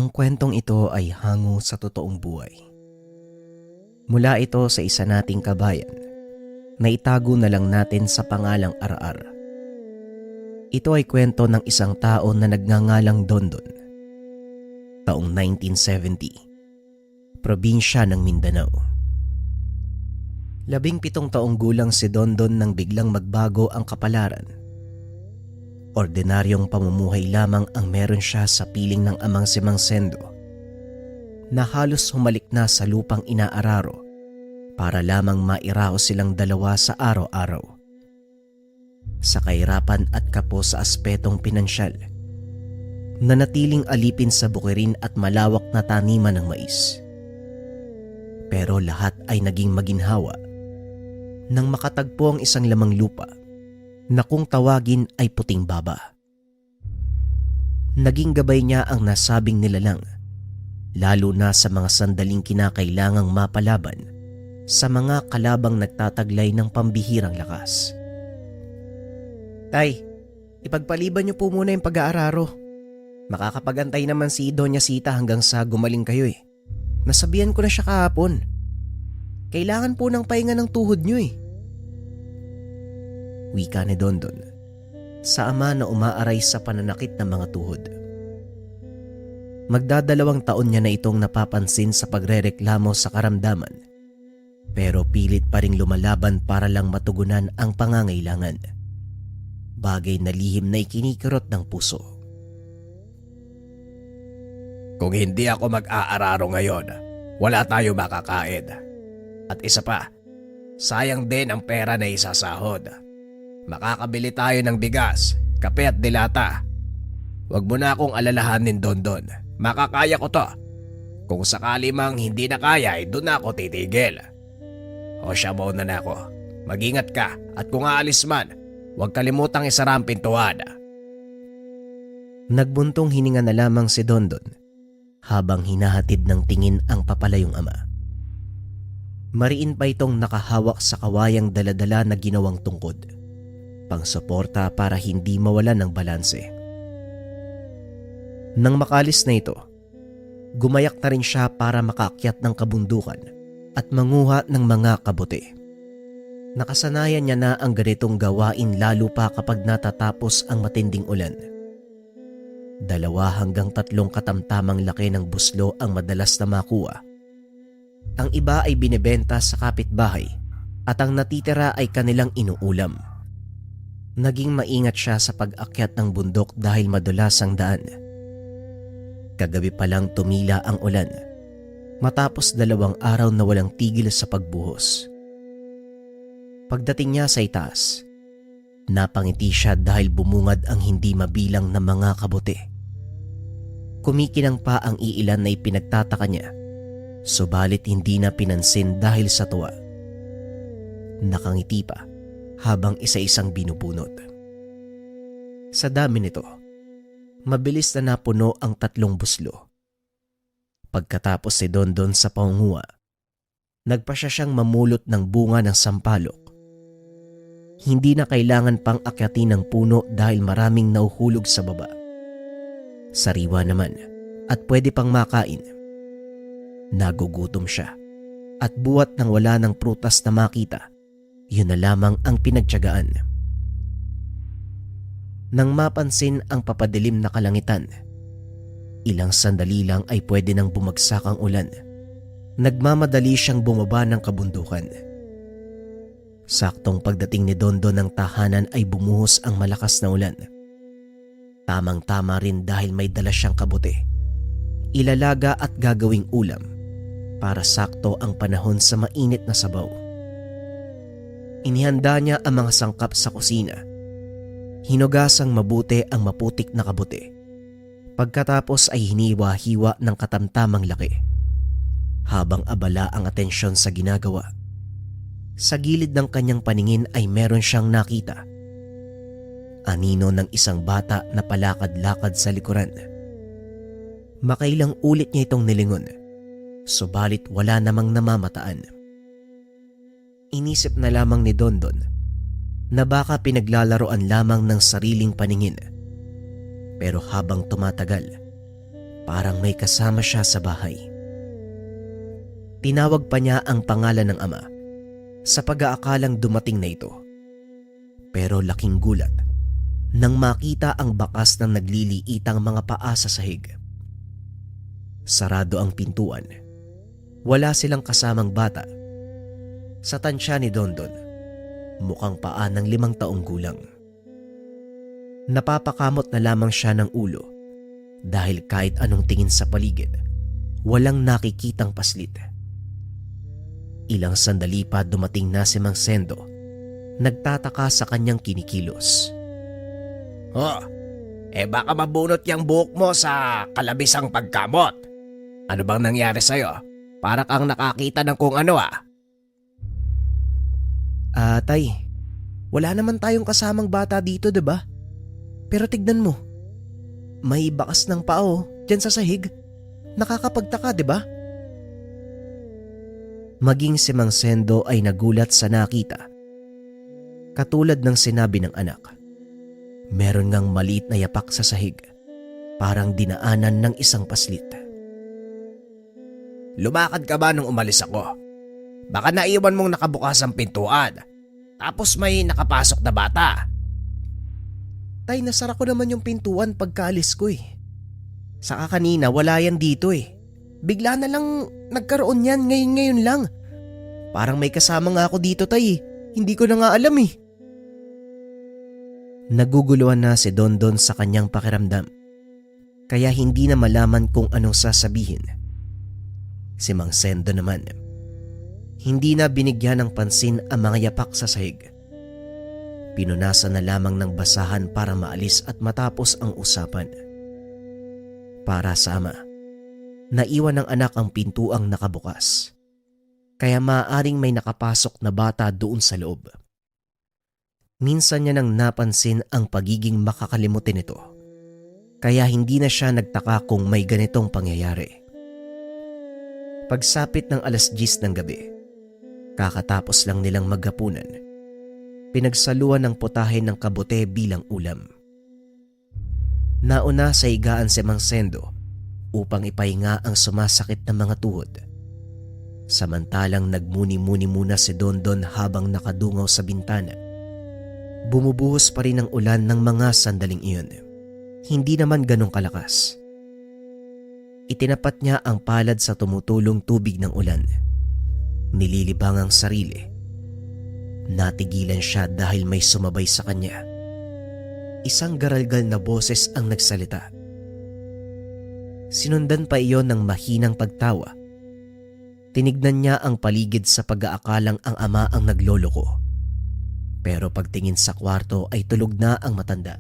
Ang kwentong ito ay hango sa totoong buhay. Mula ito sa isa nating kabayan na itago na lang natin sa pangalang Ar-Ar. Ito ay kwento ng isang tao na nagngangalang Dondon. Taong 1970, probinsya ng Mindanao. 17 taong gulang si Dondon nang biglang magbago ang kapalaran. Ordinaryong pamumuhay lamang ang meron siya sa piling ng amang si Mang Sendo, na halos humalik na sa lupang inaararo para lamang mairaos silang dalawa sa araw-araw. Sa kahirapan at kapos sa aspetong pinansyal, nanatiling alipin sa bukirin at malawak na taniman ng mais. Pero lahat ay naging maginhawa nang makatagpo ang isang lamang lupa na kung tawagin ay Puting Baba. Naging gabay niya ang nasabing nilalang, lalo na sa mga sandaling kinakailangang mapalaban sa mga kalabang nagtataglay ng pambihirang lakas. Tay, ipagpaliban niyo po muna yung pag-aararo. Makakapagantay naman si Doña Sita hanggang sa gumaling kayo eh. Nasabihan ko na siya kahapon. Kailangan po ng pahinga ng tuhod niyo eh. Wika ni Dondon sa ama na umaaray sa pananakit ng mga tuhod. Magdadalawang taon niya na itong napapansin sa pagrereklamo sa karamdaman, pero pilit pa ring lumalaban para lang matugunan ang pangangailangan. Bagay na lihim na ikinikirot ng puso. Kung hindi ako mag-aararo ngayon, wala tayo makakain. At isa pa, sayang din ang pera na isasahod. Makakabili tayo ng bigas, kape at dilata. Huwag mo na akong alalahanin, Dondon. Makakaya ko to. Kung sakali mang hindi na kaya, doon na ako titigil. O siya, mauna na ako. Mag-ingat ka at kung aalis man, huwag kalimutang isara ang pintuan. Nagbuntong hininga na lamang si Dondon habang hinahatid ng tingin ang papalayong ama. Mariin pa itong nakahawak sa kawayang daladala na ginawang tungkod, pangsuporta para hindi mawalan ng balanse. Nang makalis na ito, gumayak na rin siya para makaakyat ng kabundukan at manguha ng mga kabuti. Nakasanayan niya na ang ganitong gawain lalo pa kapag natatapos ang matinding ulan. 2 hanggang 3 katamtamang laki ng buslo ang madalas na makuha. Ang iba ay binebenta sa kapitbahay at ang natitira ay kanilang inuulam. Naging maingat siya sa pag-akyat ng bundok dahil madulas ang daan. Kagabi pa lang tumila ang ulan, matapos 2 araw na walang tigil sa pagbuhos. Pagdating niya sa itaas, napangiti siya dahil bumungad ang hindi mabilang na mga kabuti. Kumikinang pa ang iilan na ipinagtataka niya, subalit hindi na pinansin dahil sa tuwa. Nakangiti pa habang isa-isang binubunot. Sa dami nito, mabilis na napuno ang 3 buslo. Pagkatapos si Dondon sa pangunguha, nagpasya siyang mamulot ng bunga ng sampalok. Hindi na kailangan pang akyatin ng puno dahil maraming nauhulog sa baba. Sariwa naman at pwede pang makain. Nagugutom siya at buwat nang wala ng prutas na makita, yun na lamang ang pinagtiyagaan. Nang mapansin ang papadilim na kalangitan, ilang sandali lang ay pwede nang bumagsak ang ulan. Nagmamadali siyang bumaba ng kabundukan. Saktong pagdating ni Dondon ng tahanan ay bumuhos ang malakas na ulan. Tamang-tama rin dahil may dala siyang kabuti, ilalaga at gagawing ulam para sakto ang panahon sa mainit na sabaw. Inihanda niya ang mga sangkap sa kusina. Hinugasang mabuti ang maputik na kabuti. Pagkatapos ay hiniwa-hiwa ng katamtamang laki. Habang abala ang atensyon sa ginagawa, sa gilid ng kanyang paningin ay meron siyang nakita. Anino ng isang bata na palakad-lakad sa likuran. Makailang ulit niya itong nilingon, subalit wala namang namamataan. Inisip na lamang ni Dondon na baka pinaglalaroan lamang ng sariling paningin. Pero habang tumatagal, Parang may kasama siya sa bahay. Tinawag pa niya ang pangalan ng ama sa pag-aakalang dumating na ito. Pero laking gulat nang makita ang bakas ng nagliliitang mga paa sa sahig. Sarado ang pintuan. Wala silang kasamang bata. Sa tansya ni Dondon, mukhang paa ng 5 taong gulang. Napapakamot na lamang siya ng ulo dahil kahit anong tingin sa paligid, walang nakikitang paslit. Ilang sandali pa dumating na si Mang Sendo, nagtataka sa kanyang kinikilos. Oh, baka mabunot yung buhok mo sa kalabisang pagkamot. Ano bang nangyari sa'yo? Para kang nakakita ng kung ano Tay, wala naman tayong kasamang bata dito, 'di ba? Pero tignan mo, may bakas ng paa diyan sa sahig. Nakakapagtaka, 'di ba? Maging si Mang Sendo ay nagulat sa nakita. Katulad ng sinabi ng anak, meron ngang maliit na yapak sa sahig, parang dinaanan ng isang paslit. Lumakad ka ba nung umalis ako? Baka naiwan mong nakabukas ang pintuan. Tapos may nakapasok na bata. Tay, nasara ko naman yung pintuan pagkaalis ko eh. Saka kanina wala yan dito eh. Bigla na lang nagkaroon yan ngayon lang. Parang may kasama nga ako dito, tay. Hindi ko na nga alam eh. Naguguluhan na si Dondon sa kanyang pakiramdam. Kaya hindi na malaman kung anong sasabihin. Si Mang Sendo naman, hindi na binigyan ng pansin ang mga yapak sa sahig. Pinunasan na lamang ng basahan para maalis at matapos ang usapan. Para sa ama, naiwan ng anak ang pintuang nakabukas. Kaya maaaring may nakapasok na bata doon sa loob. Minsan niya nang napansin ang pagiging makakalimutin nito. Kaya hindi na siya nagtaka kung may ganitong pangyayari. Pagsapit ng 10:00 ng gabi, kakatapos lang nilang maghapunan, pinagsaluan ng putahe ng kabute bilang ulam. Nauna sa higaan si Mang Sendo upang ipahinga ang sumasakit na mga tuhod. Samantalang nagmuni-muni muna si Dondon habang nakadungaw sa bintana. Bumubuhos pa rin ang ulan ng mga sandaling iyon. Hindi naman ganong kalakas. Itinapat niya ang palad sa tumutulong tubig ng ulan. Nililibang ang sarili. Natigilan siya dahil may sumabay sa kanya. Isang garalgal na boses ang nagsalita. Sinundan pa iyon ng mahinang pagtawa. Tinignan niya ang paligid sa pag-aakalang ang ama ang nagloloko. Pero pagtingin sa kwarto ay tulog na ang matanda.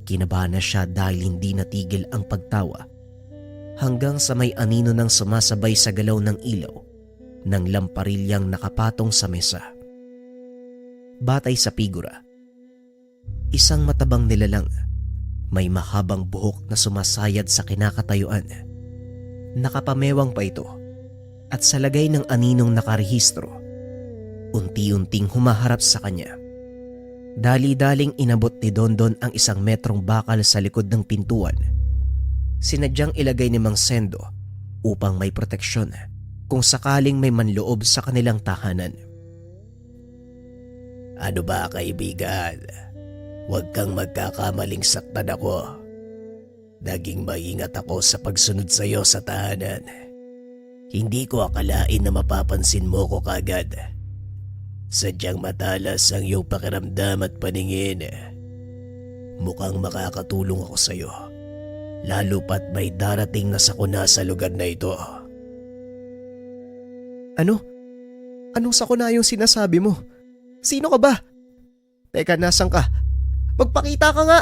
Kinabahan na siya dahil hindi natigil ang pagtawa hanggang sa may anino ng sumasabay sa galaw ng ilaw ng lamparilyang nakapatong sa mesa. Batay sa figura, isang matabang nilalang, may mahabang buhok na sumasayad sa kinakatayuan. Nakapamewang pa ito at sa lagay ng aninong nakarehistro, unti-unting humaharap sa kanya. Dali-daling inabot ni Dondon ang 1 metrong bakal sa likod ng pintuan. Sinadyang ilagay ni Mang Sendo upang may proteksyon kung sakaling may manloob sa kanilang tahanan. Ano ba, kaibigan? Huwag kang magkakamaling saktan ako. Naging maingat ako sa pagsunod sa iyo sa tahanan. Hindi ko akalain na mapapansin mo ko kagad. Sadyang matalas ang iyong pakiramdam at paningin. Mukhang makakatulong ako sa iyo. Lalo pat may darating na sakuna sa lugar na ito. Ano? Anong sakuna yung sinasabi mo? Sino ka ba? Teka, nasan ka? Magpakita ka nga!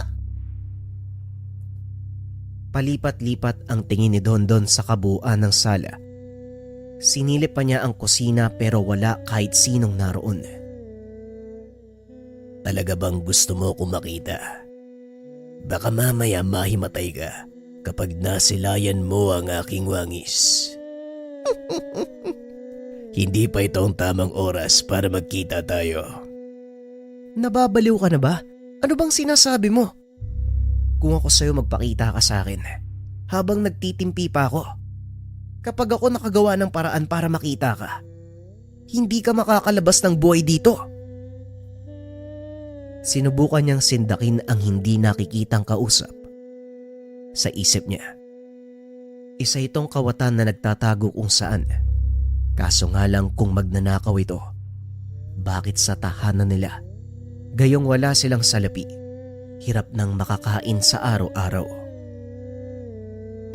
Palipat-lipat ang tingin ni Dondon sa kabuuan ng sala. Sinilip pa niya ang kusina pero wala kahit sinong naroon. Talaga bang gusto mo kong makita? Baka mamaya mahimatay ka kapag nasilayan mo ang aking wangis. Hindi pa ito ang tamang oras para magkita tayo. Nababaliw ka na ba? Ano bang sinasabi mo? Kung ako sa'yo magpakita ka sa akin, habang nagtitimpi pa ako. Kapag ako nakagawa ng paraan para makita ka, hindi ka makakalabas ng buhay dito. Sinubukan niyang sindakin ang hindi nakikitang kausap. Sa isip niya, isa itong kawatan na nagtatago kung saan. Kaso nga lang kung magnanakaw ito, bakit sa tahanan nila? Gayong wala silang salapi, hirap nang makakain sa araw-araw.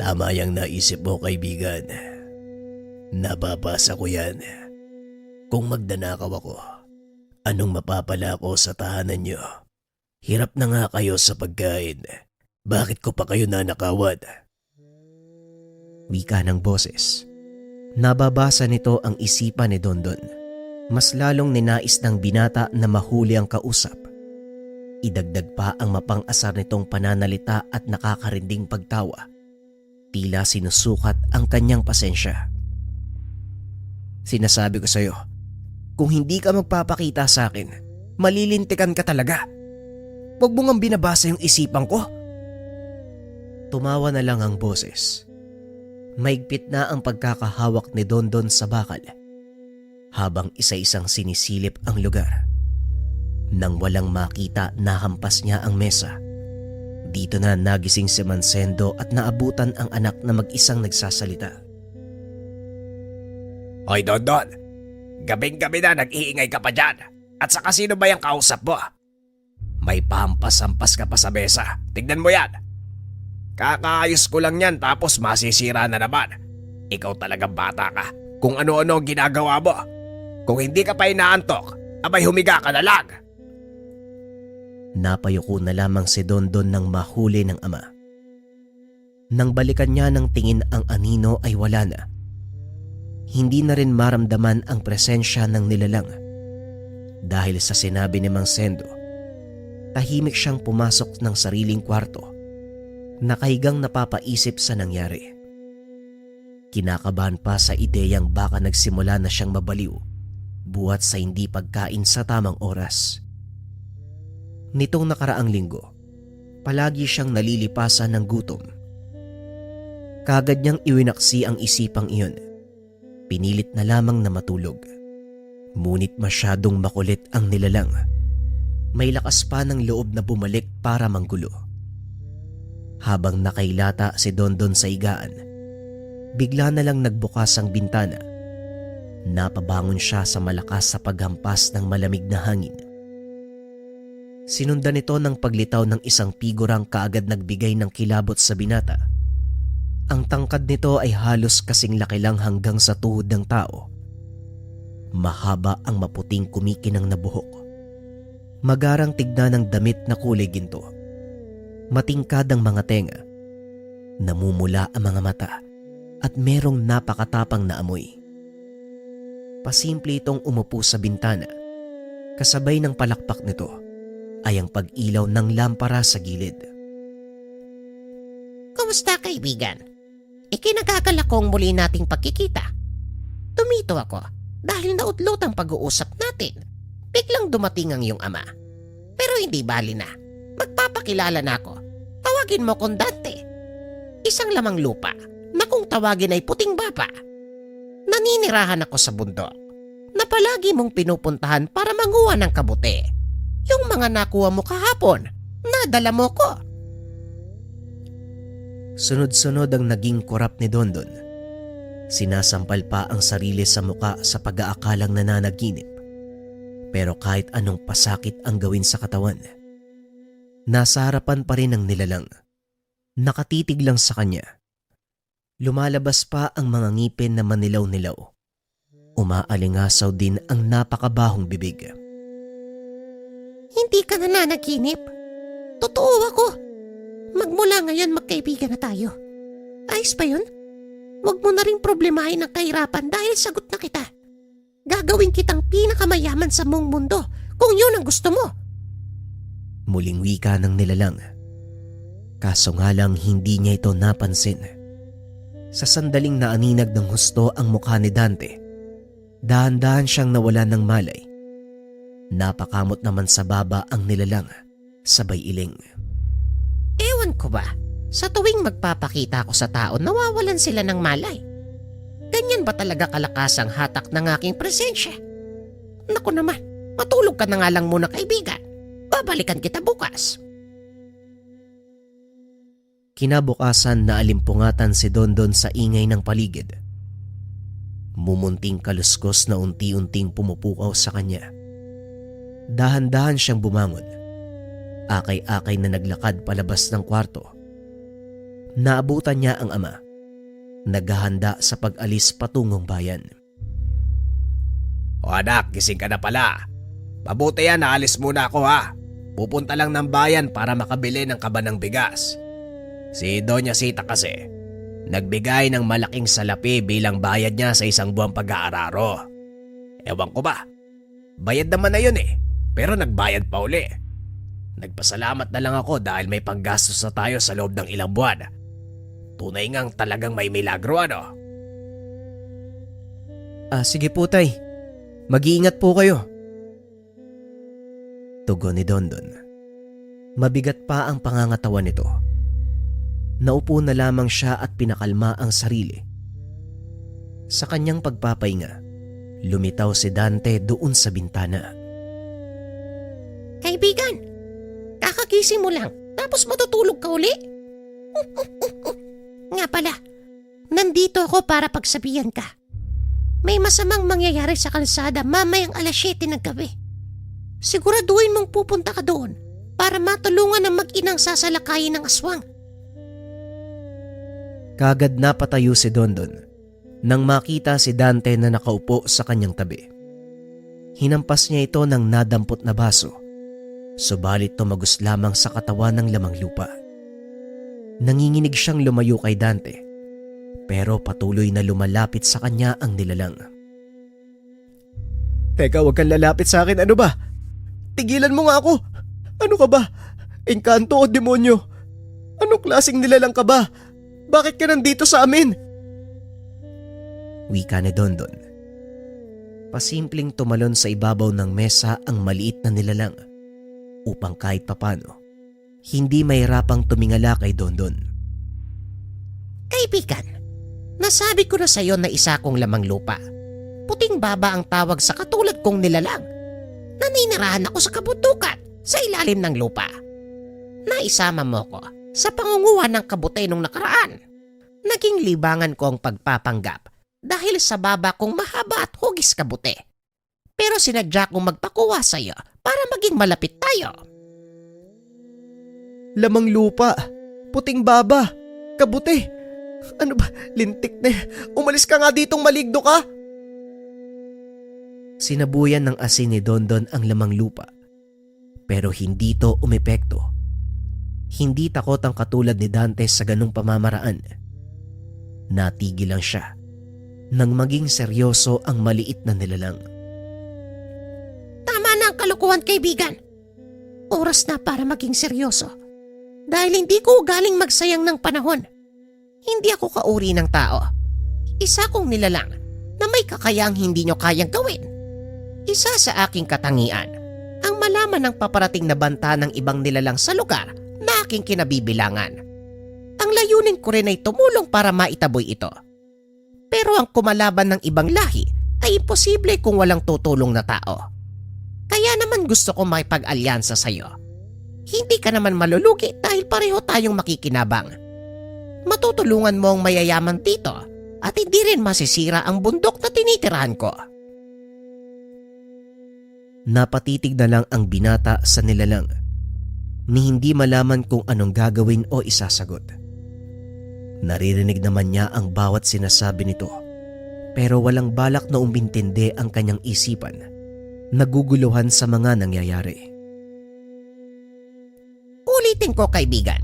Tama yang naisip mo, kaibigan. Nababasa ko yan. Kung magnanakaw ako, anong mapapala ko sa tahanan nyo? Hirap na nga kayo sa pagkain. Bakit ko pa kayo nanakawan? Wika ng boses. Nababasa nito ang isipan ni Dondon. Mas lalong ninais ng binata na mahuli ang kausap. Idagdag pa ang mapang-asar nitong pananalita at nakakarinding pagtawa. Tila sinusukat ang kanyang pasensya. Sinasabi ko sa'yo, kung hindi ka magpapakita sa akin, malilintikan ka talaga. Huwag mo ngang binabasa yung isipan ko. Tumawa na lang ang boses. Maigpit na ang pagkakahawak ni Dondon sa bakal habang isa-isang sinisilip ang lugar. Nang walang makita, nahampas niya ang mesa. Dito na nagising si Mancendo at naabutan ang anak na mag-isang nagsasalita. Hoy Dondon, gabing-gabi na nag-iingay ka pa dyan. At saka sino ba yung kausap mo? May pahampas-hampas ka pa sa mesa. Tignan mo yan. Kakaayos ko lang yan tapos masisira na naman. Ikaw talagang bata ka. Kung ano-ano ang ginagawa mo. Kung hindi ka pa inaantok, abay humiga ka na lang. Napayuko na lamang si Dondon nang mahuli ng ama. Nang balikan niya ng tingin ang anino ay wala na. Hindi na rin maramdaman ang presensya ng nilalang. Dahil sa sinabi ni Mang Sendo, tahimik siyang pumasok ng sariling kwarto. Nakahigang napapaisip sa nangyari. Kinakabahan pa sa ideyang baka nagsimula na siyang mabaliw buhat sa hindi pagkain sa tamang oras. Nitong nakaraang linggo, palagi siyang nalilipasan ng gutom. Kagad niyang iwinaksi ang isipang iyon. Pinilit na lamang na matulog. Ngunit masyadong makulit ang nilalang. May lakas pa ng loob na bumalik para manggulo. Habang nakailata si Dondon sa higaan, bigla na lang nagbukas ang bintana. Napabangon siya sa malakas sa paghampas ng malamig na hangin. Sinundan ito ng paglitaw ng isang figurang kaagad nagbigay ng kilabot sa binata. Ang tangkad nito ay halos kasing laki lang hanggang sa tuhod ng tao. Mahaba ang maputing kumikinang na buhok. Magarang tignan ng damit na kulay ginto. Matingkad ang mga tenga. Namumula ang mga mata at merong napakatapang na amoy. Pasimple itong umupo sa bintana. Kasabay ng palakpak nito ay ang pag-ilaw ng lampara sa gilid. Kumusta kaibigan? Ikinagagalak kong muli nating pagkikita. Tumito ako dahil naudlot ang pag-uusap natin. Biglang dumating ang iyong ama. Pero hindi bali na. Magpapakilala na ako. Tawagin mo kong Dante. Isang lamang lupa na kung tawagin ay puting bapa. Naninirahan ako sa bundok na palagi mong pinupuntahan para manguha ng kabuti. Yung mga nakuha mo kahapon, nadala mo ko. Sunod-sunod ang naging kurap ni Dondon. Sinasampal pa ang sarili sa muka sa pag-aakalang nananaginip. Pero kahit anong pasakit ang gawin sa katawan, nasa harapan pa rin ang nilalang. Nakatitig lang sa kanya. Lumalabas pa ang mga ngipin na manilaw-nilaw. Umaalingasaw din ang napakabahong bibig. Hindi ka na nanaginip. Totoo ako. Magmula ngayon magkaibigan na tayo. Ayos ba yun? Huwag mo na ring problemahin ang kahirapan dahil sagot na kita. Gagawin kitang pinakamayaman sa buong mundo kung yun ang gusto mo. Muling wika ng nilalang. Kaso nga lang hindi niya ito napansin. Sa sandaling naaninag ng husto ang mukha ni Dante, dahan-dahan siyang nawala ng malay. Napakamot naman sa baba ang nilalang, sabay iling. Ewan ko ba, Sa tuwing magpapakita ako sa tao, nawawalan sila ng malay. Ganyan ba talaga kalakas ang hatak ng aking presensya? Naku naman, matulog ka na nga lang muna kaibigan. Babalikan kita bukas. Kinabukasan na alimpungatan si Dondon sa ingay ng paligid. Mumunting kaluskos na unti-unting pumupukaw sa kanya. Dahan-dahan siyang bumangon. Akay-akay na naglakad palabas ng kwarto. Naabutan niya ang ama. Naghahanda sa pag-alis patungong bayan. O anak, gising ka na pala. Mabuti yan, naalis muna ako ha. Pupunta lang ng bayan para makabili ng kaba ng bigas. Si Doña Sita kasi, nagbigay ng malaking salapi bilang bayad niya sa isang buwang pag-aararo. Ewan ko ba, bayad naman na yun pero nagbayad pa uli. Nagpasalamat na lang ako dahil may panggastos na tayo sa loob ng ilang buwan. Tunay ngang talagang may milagro ano. Sige po tay, mag-iingat po kayo. Tugon ni Dondon. Mabigat pa ang pangangatawan nito. Naupo na lamang siya at pinakalma ang sarili. Sa kanyang pagpapahinga, lumitaw si Dante doon sa bintana. Kaibigan, kakagising mo lang tapos matutulog ka uli? Nga pala, nandito ako para pagsabihan ka. May masamang mangyayari sa kalsada mamayang 7:00 ng gabi. Siguraduhin mong pupunta ka doon para matulungan ang mag-inang sasalakayin ng aswang. Kagad napatayo si Dondon nang makita si Dante na nakaupo sa kanyang tabi. Hinampas niya ito ng nadampot na baso, subalit tumagos lamang sa katawan ng lamang lupa. Nanginginig siyang lumayo kay Dante, pero patuloy na lumalapit sa kanya ang nilalang. Teka, huwag kang lalapit sa akin, ano ba? Tigilan mo nga ako! Ano ka ba? Engkanto o demonyo? Anong klaseng nilalang ka ba? Bakit ka nandito sa amin? Wika ni Dondon. Pasimpleng tumalon sa ibabaw ng mesa ang maliit na nilalang upang kahit papano hindi mahirapang tumingala kay Dondon. Kaibigan, nasabi ko na sa iyo na isa akong lamang lupa. Puting baba ang tawag sa katulad kong nilalang. Naninirahan ako sa kabundukan sa ilalim ng lupa. Naisama mo ko sa pangunguha ng kabutay nung nakaraan. Naging libangan ko ang pagpapanggap dahil sa baba kong mahaba at hugis kabute. Pero sinadya kong magpakuha sa iyo para maging malapit tayo. Lamang lupa, puting baba, kabute. Ano ba, lintik na. Umalis ka nga ditong maligdo ka. Sinabuyan ng asin ni Dondon ang lamang lupa. Pero hindi ito umepekto. Hindi takot ang katulad ni Dante sa ganung pamamaraan. Natigil lang siya nang maging seryoso ang maliit na nilalang. Tama na ang kalukuhan, kaibigan. Oras na para maging seryoso. Dahil hindi ko galing magsayang ng panahon. Hindi ako kauri ng tao. Isa kong nilalang na may kakayang hindi nyo kayang gawin. Isa sa aking katangian ang malaman ng paparating na banta ng ibang nilalang sa lugar na aking kinabibilangan. Ang layunin ko rin ay tumulong para maitaboy ito. Pero ang kumalaban ng ibang lahi ay imposible kung walang tutulong na tao. Kaya naman gusto ko makipag-alyansa sa iyo. Hindi ka naman malulugi dahil pareho tayong makikinabang. Matutulungan mo ang mayayaman dito at hindi rin masisira ang bundok na tinitirahan ko. Napatitig na lang ang binata sa nilalang ni hindi malaman kung anong gagawin o isasagot. Naririnig naman niya ang bawat sinasabi nito pero walang balak na umintindi ang kanyang isipan, naguguluhan sa mga nangyayari. Ulitin ko, kaibigan.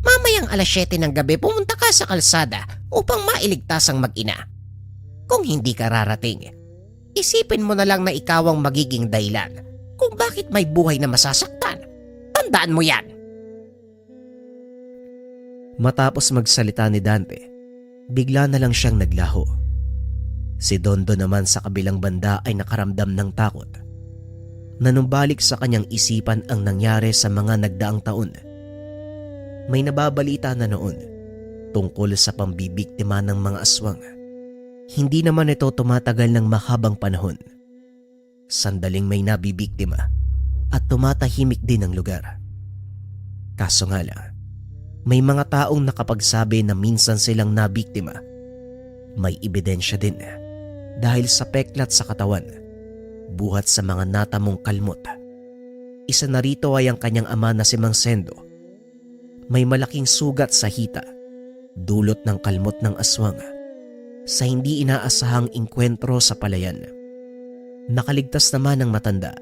Mamayang 7:00 ng gabi pumunta ka sa kalsada upang mailigtas ang mag-ina. Kung hindi ka rarating, isipin mo na lang na ikaw ang magiging dahilan kung bakit may buhay na masasaktan. Tandaan mo yan. Matapos magsalita ni Dante, bigla na lang siyang naglaho. Si Dondo naman sa kabilang banda ay nakaramdam ng takot. Nanumbalik sa kanyang isipan ang nangyari sa mga nagdaang taon. May nababalita na noon tungkol sa pambibiktima ng mga aswang. Hindi naman ito tumatagal ng mahabang panahon. Sandaling may nabibiktima at tumatahimik din ang lugar. Kaso nga lang, may mga taong nakapagsabi na minsan silang nabiktima. May ebidensya din dahil sa peklat sa katawan, buhat sa mga natamong kalmot. Isa na rito ay ang kanyang ama na si Mang Sendo. May malaking sugat sa hita, dulot ng kalmot ng aswang, sa hindi inaasahang inkwentro sa palayan. Nakaligtas naman ang matanda,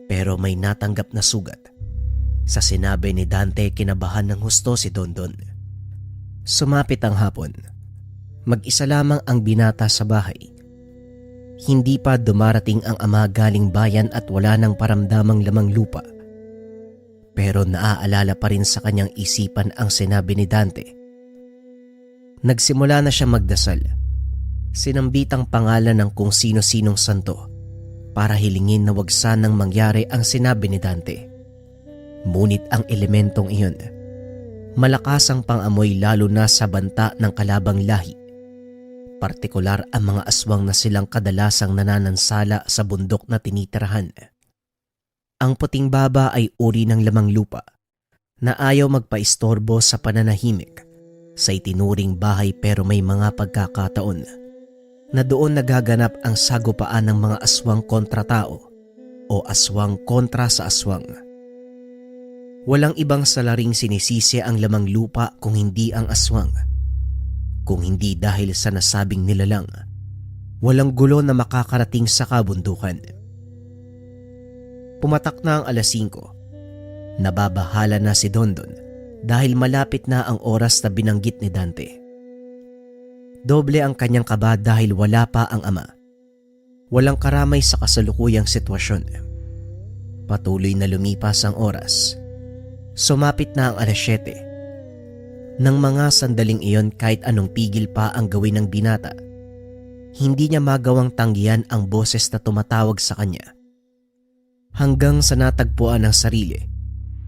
pero may natanggap na sugat. Sa sinabi ni Dante, kinabahan ng husto si Dondon. Sumapit ang hapon. Mag-isa lamang ang binata sa bahay. Hindi pa dumarating ang ama galing bayan at wala nang paramdamang lamang lupa. Pero naaalala pa rin sa kanyang isipan ang sinabi ni Dante. Nagsimula na siya magdasal. Sinambit ang pangalan ng kung sino-sinong santo para hilingin na wag sanang mangyari ang sinabi ni Dante. Ngunit ang elementong iyon, malakas ang pangamoy lalo na sa banta ng kalabang lahi. Partikular ang mga aswang na silang kadalasang nananansala sa bundok na tinitirahan. Ang puting baba ay uri ng lamang lupa na ayaw magpaistorbo sa pananahimik sa itinuring bahay, pero may mga pagkakataon na doon nagaganap ang sagupaan ng mga aswang kontra tao o aswang kontra sa aswang. Walang ibang salaring sinisisi ang lamang lupa kung hindi ang aswang. Kung hindi dahil sa nasabing nilalang, walang gulo na makakarating sa kabundukan. Pumatak na ang 5:00. Nababahala na si Dondon dahil malapit na ang oras na binanggit ni Dante. Doble ang kanyang kaba dahil wala pa ang ama. Walang karamay sa kasalukuyang sitwasyon. Patuloy na lumipas ang oras. Sumapit na ang 7:00. Nang mga sandaling iyon, kahit anong pigil pa ang gawin ng binata, hindi niya magawang tanggihan ang boses na tumatawag sa kanya. Hanggang sa natagpuan ng sarili,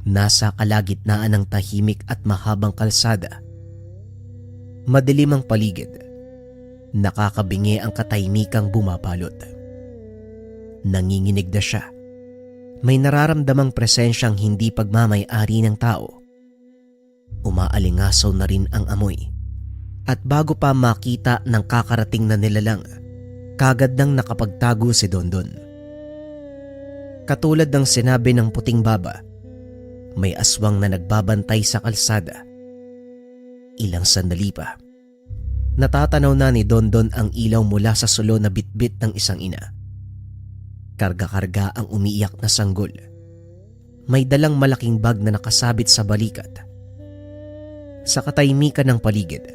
nasa kalagitnaan ng tahimik at mahabang kalsada. Madilim ang paligid. Nakakabingi ang katahimikang bumapalot. Nanginginig na siya. May nararamdamang presensyang hindi pagmamay-ari ng tao. Umaalingasaw na rin ang amoy. At bago pa makita ng kakarating na nilalang, kagad nang nakapagtago si Dondon. Katulad ng sinabi ng puting baba, may aswang na nagbabantay sa kalsada. Ilang sandali pa, natatanaw na ni Dondon ang ilaw mula sa sulo na bitbit ng isang ina. Karga-karga ang umiiyak na sanggol. May dalang malaking bag na nakasabit sa balikat. Sa katahimikan ng paligid,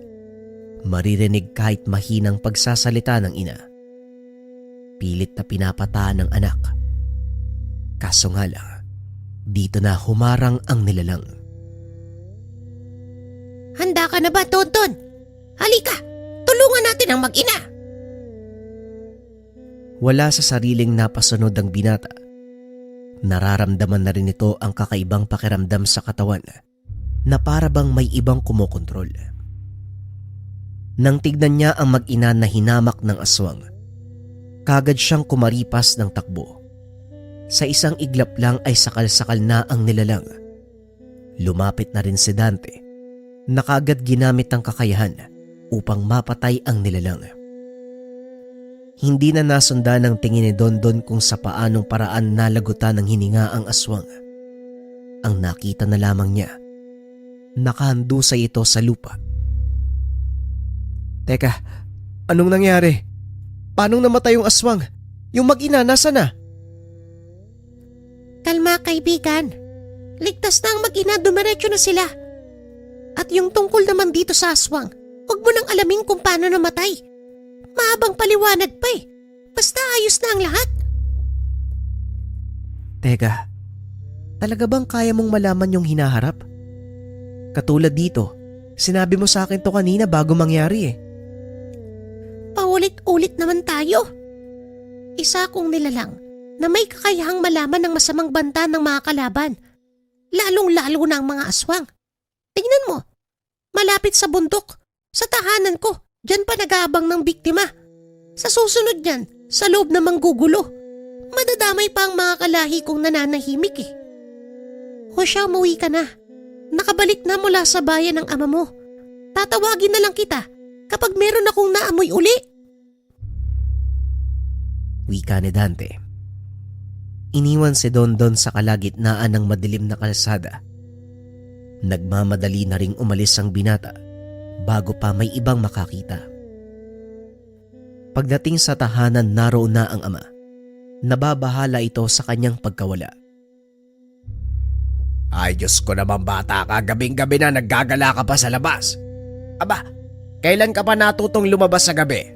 maririnig kahit mahinang pagsasalita ng ina. Pilit na pinapataan ng anak. Kaso nga lang, dito na humarang ang nilalang. Handa ka na ba, Dondon? Halika, tulungan natin ang mag-ina. Wala sa sariling napasunod ang binata. Nararamdaman na rin ito ang kakaibang pakiramdam sa katawan na para bang may ibang kumokontrol. Nang tignan niya ang mag-ina na hinamak ng aswang, kagad siyang kumaripas ng takbo. Sa isang iglap lang ay sakal-sakal na ang nilalang. Lumapit na rin si Dante na kagad ginamit ang kakayahan upang mapatay ang nilalang. Hindi na nasundan ng tingin ni Dondon kung sa paanong paraan nalagutan ng hininga ang aswang. Ang nakita na lamang niya, nakahandusay ito sa lupa. Teka, anong nangyari? Paano namatay yung aswang? Yung mag-ina, nasa na? Kalma, kaibigan. Ligtas na ang mag-ina, dumiretso na sila. At yung tungkol naman dito sa aswang, huwag mo nang alamin kung paano namatay. Mahabang paliwanag pa eh. Basta ayos na ang lahat. Teka, talaga bang kaya mong malaman yung hinaharap? Katulad dito, sinabi mo sa akin to kanina bago mangyari eh. Paulit-ulit naman tayo. Isa akong nilalang na may kakayahang malaman ng masamang banta ng mga kalaban, lalong-lalo na ang mga aswang. Tingnan mo, malapit sa bundok, sa tahanan ko, dyan pa nag-aabang ng biktima. Sa susunod niyan, sa loob na manggugulo, madadamay pa ang mga kalahi kong nananahimik eh. O siya, umuwi ka na. Nakabalik na mula sa bayan ng ama mo. Tatawagin na lang kita kapag meron akong naamoy uli. Wika ni Dante. Iniwan si Dondon sa kalagitnaan ng madilim na kalsada. Nagmamadali na ring umalis ang binata bago pa may ibang makakita. Pagdating sa tahanan, naroon na ang ama. Nababahala ito sa kanyang pagkawala. Ay Diyos ko naman bata ka, gabing-gabi na naggagala ka pa sa labas. Aba, kailan ka pa natutong lumabas sa gabi?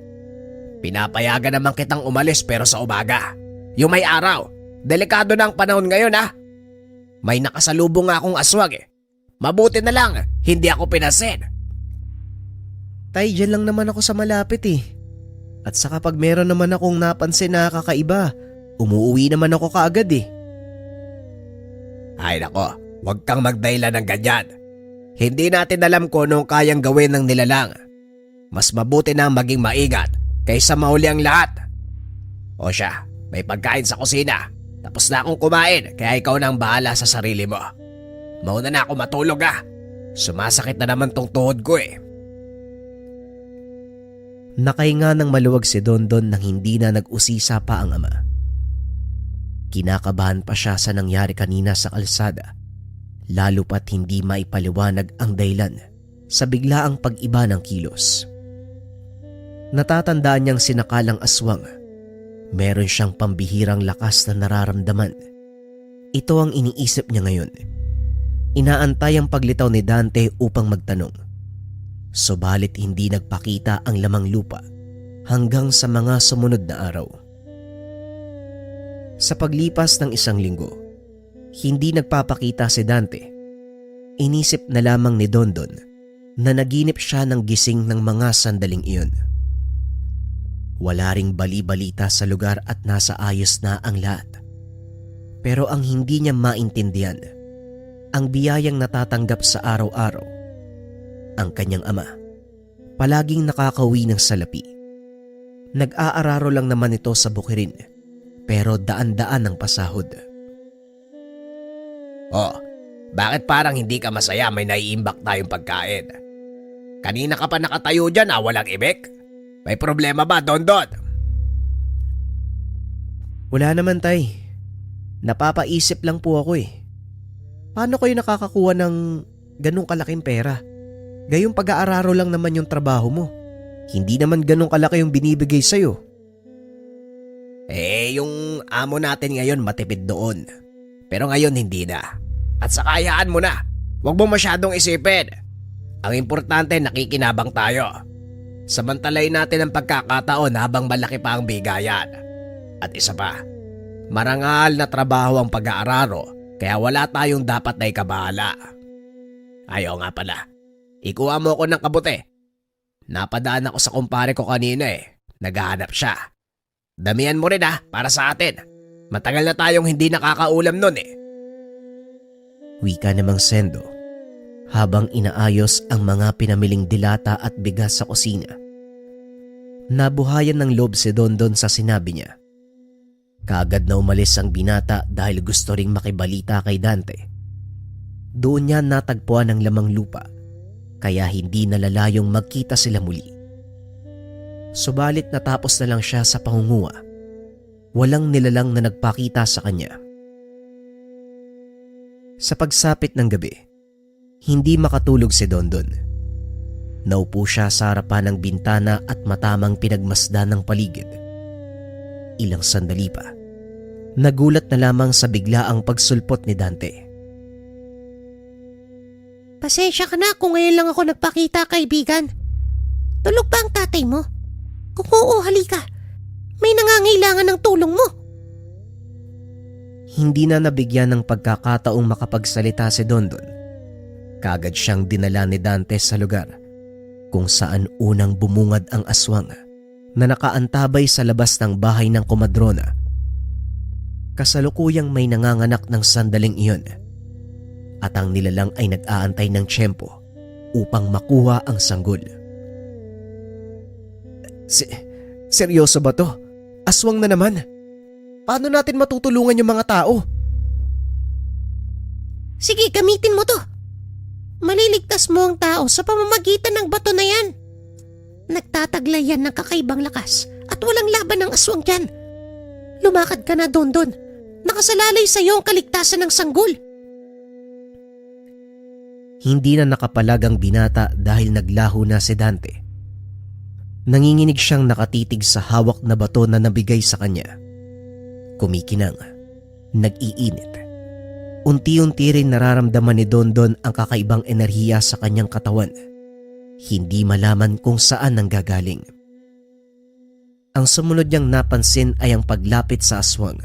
Pinapayagan naman kitang umalis pero sa umaga. Yung may araw, delikado na ang panahon ngayon ha. May nakasalubong nga akong aswang eh. Mabuti na lang, hindi ako pinasin. Tay, dyan lang naman ako sa malapit eh. At saka pag meron naman akong napansin na kakaiba, umuwi naman ako kaagad eh. Ay nako, huwag kang magdahilan ng ganyan. Hindi natin alam kung anong kayang gawin ng nilalang. Mas mabuti na maging maigat kaysa mahuli ang lahat. O siya, may pagkain sa kusina. Tapos na akong kumain kaya ikaw na ang bahala sa sarili mo. Mauna na ako matulog ah. Sumasakit na naman tong tuhod ko eh. Nakahinga ng maluwag si Dondon nang hindi na nag-usisa pa ang ama. Kinakabahan pa siya sa nangyari kanina sa kalsada, lalo pat hindi maipaliwanag ang dahilan sa biglaang pag-iba ng kilos. Natatandaan niyang sinakalang aswang. Meron siyang pambihirang lakas na nararamdaman. Ito ang iniisip niya ngayon. Inaantay ang paglitaw ni Dante upang magtanong. Subalit hindi nagpakita ang lamang lupa hanggang sa mga sumunod na araw. Sa paglipas ng 1 linggo, hindi nagpapakita si Dante. Inisip na lamang ni Dondon na naginip siya ng gising ng mga sandaling iyon. Wala ring bali-balita sa lugar at nasa ayos na ang lahat. Pero ang hindi niya maintindihan, ang biyayang natatanggap sa araw-araw. Ang kanyang ama, palaging nakakauwi ng salapi. Nag-aararo lang naman ito sa bukirin, pero daan-daan ang pasahod. Oh, bakit parang hindi ka masaya may naiimbak tayong pagkain? Kanina ka pa nakatayo dyan walang ibig? May problema ba, Dondon? Wala naman, tay. Napapaisip lang po ako eh. Paano kayo nakakakuha ng ganong kalaking pera? Gayong pag-aararo lang naman yung trabaho mo. Hindi naman ganong kalaki yung binibigay sa'yo. Yung amo natin ngayon matipid doon. Pero ngayon hindi na. At saka hayaan mo na. Huwag mo masyadong isipin. Ang importante nakikinabang tayo. Samantalayin natin ang pagkakataon habang malaki pa ang bigayan. At isa pa, marangal na trabaho ang pag-aararo kaya wala tayong dapat na ikabahala. Ayaw nga pala. Ikuha mo ako ng kabote. Napadaan ako sa kumpare ko kanina eh. Naghahanap siya. Damihan mo rin para sa atin. Matagal na tayong hindi nakakaulam nun eh. Wika namang Sendo habang inaayos ang mga pinamiling dilata at bigas sa kusina. Nabuhayan ng loob si Dondon sa sinabi niya. Kaagad na umalis ang binata dahil gusto ring makibalita kay Dante. Doon niya natagpuan ang lamang lupa. Kaya hindi nalalayong magkita sila muli. Subalit natapos na lang siya sa pangunguha. Walang nilalang na nagpakita sa kanya. Sa pagsapit ng gabi, hindi makatulog si Dondon. Naupo siya sa harapan ng bintana at matamang pinagmasdan ng paligid. Ilang sandali pa, nagulat na lamang sa biglaang pagsulpot ni Dante. Pasensya ka na kung ngayon lang ako nagpakita, kaibigan. Tulog ba ang tatay mo? Kung oo, halika. May nangangailangan ng tulong mo. Hindi na nabigyan ng pagkakataong makapagsalita si Dondon. Kaagad siyang dinala ni Dante sa lugar kung saan unang bumungad ang aswang na nakaantabay sa labas ng bahay ng komadrona. Kasalukuyang may nanganganak ng sandaling iyon. at ang nilalang ay nag-aantay ng tiyempo upang makuha ang sanggol. Seryoso ba to? Aswang na naman. Paano natin matutulungan yung mga tao? Sige, gamitin mo to. Maliligtas mo ang tao sa pamamagitan ng bato na yan. Nagtataglay yan ng kakaibang lakas at walang laban ng aswang dyan. Lumakad ka na, Dondon. Nakasalalay sa iyo ang kaligtasan ng sanggol. Hindi na nakapalag ang binata dahil naglaho na si Dante. Nanginginig siyang nakatitig sa hawak na bato na nabigay sa kanya. Kumikinang, nag-iinit. Unti-unti rin nararamdaman ni Dondon ang kakaibang enerhiya sa kanyang katawan. Hindi malaman kung saan nanggagaling. Ang sumunod niyang napansin ay ang paglapit sa aswang.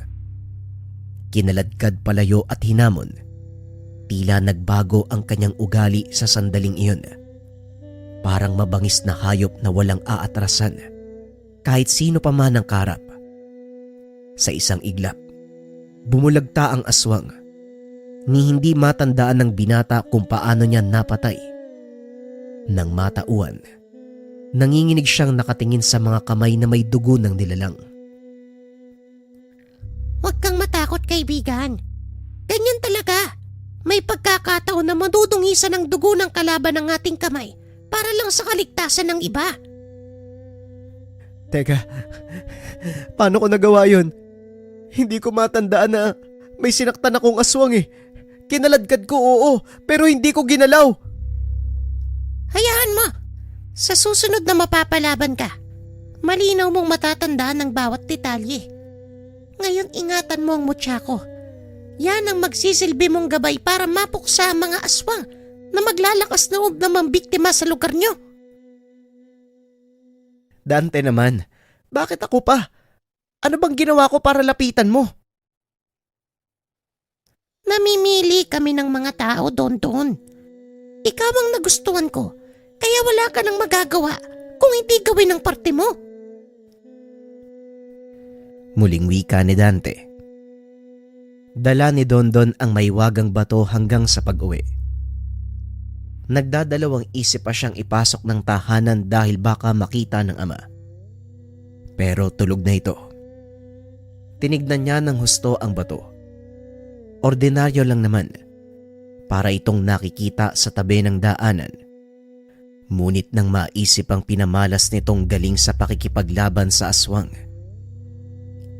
Kinaladkad palayo at hinamon. Tila nagbago ang kanyang ugali sa sandaling iyon. Parang mabangis na hayop na walang aatrasan. Kahit sino pa man ang karap. Sa isang iglap, bumulagta ang aswang. Ni hindi matandaan ng binata kung paano niya napatay. Nang matauan, nanginginig siyang nakatingin sa mga kamay na may dugo ng nilalang. Huwag kang matakot, kaibigan. Ganyan talaga. May pagkakataon na madudungisan ang dugo ng kalaban ng ating kamay para lang sa kaligtasan ng iba. Teka, paano ko nagawa yun? Hindi ko matandaan na may sinaktan akong aswang eh. Kinaladkad ko, oo, pero hindi ko ginalaw. Hayaan mo. Sa susunod na mapapalaban ka, malinaw mong matatandaan ang bawat detalye. Ngayon ingatan mo ang mutya ko. Yan ang magsisilbi mong gabay para mapuksa ang mga aswang na maglalakas loob na mambiktima sa lugar nyo. Dante naman, bakit ako pa? Ano bang ginawa ko para lapitan mo? Namimili kami ng mga tao, Dondon. Ikaw ang nagustuhan ko, kaya wala ka nang magagawa kung hindi gawin ang parte mo. Muling wika ni Dante. Dala ni Dondon ang maiwagang bato hanggang sa pag-uwi. Nagdadalawang isip pa siyang ipasok ng tahanan dahil baka makita ng ama. Pero tulog na ito. Tinignan niya ng husto ang bato. Ordinaryo lang naman, para itong nakikita sa tabi ng daanan. Ngunit nang maisip ang pinamalas nitong galing sa pakikipaglaban sa aswang,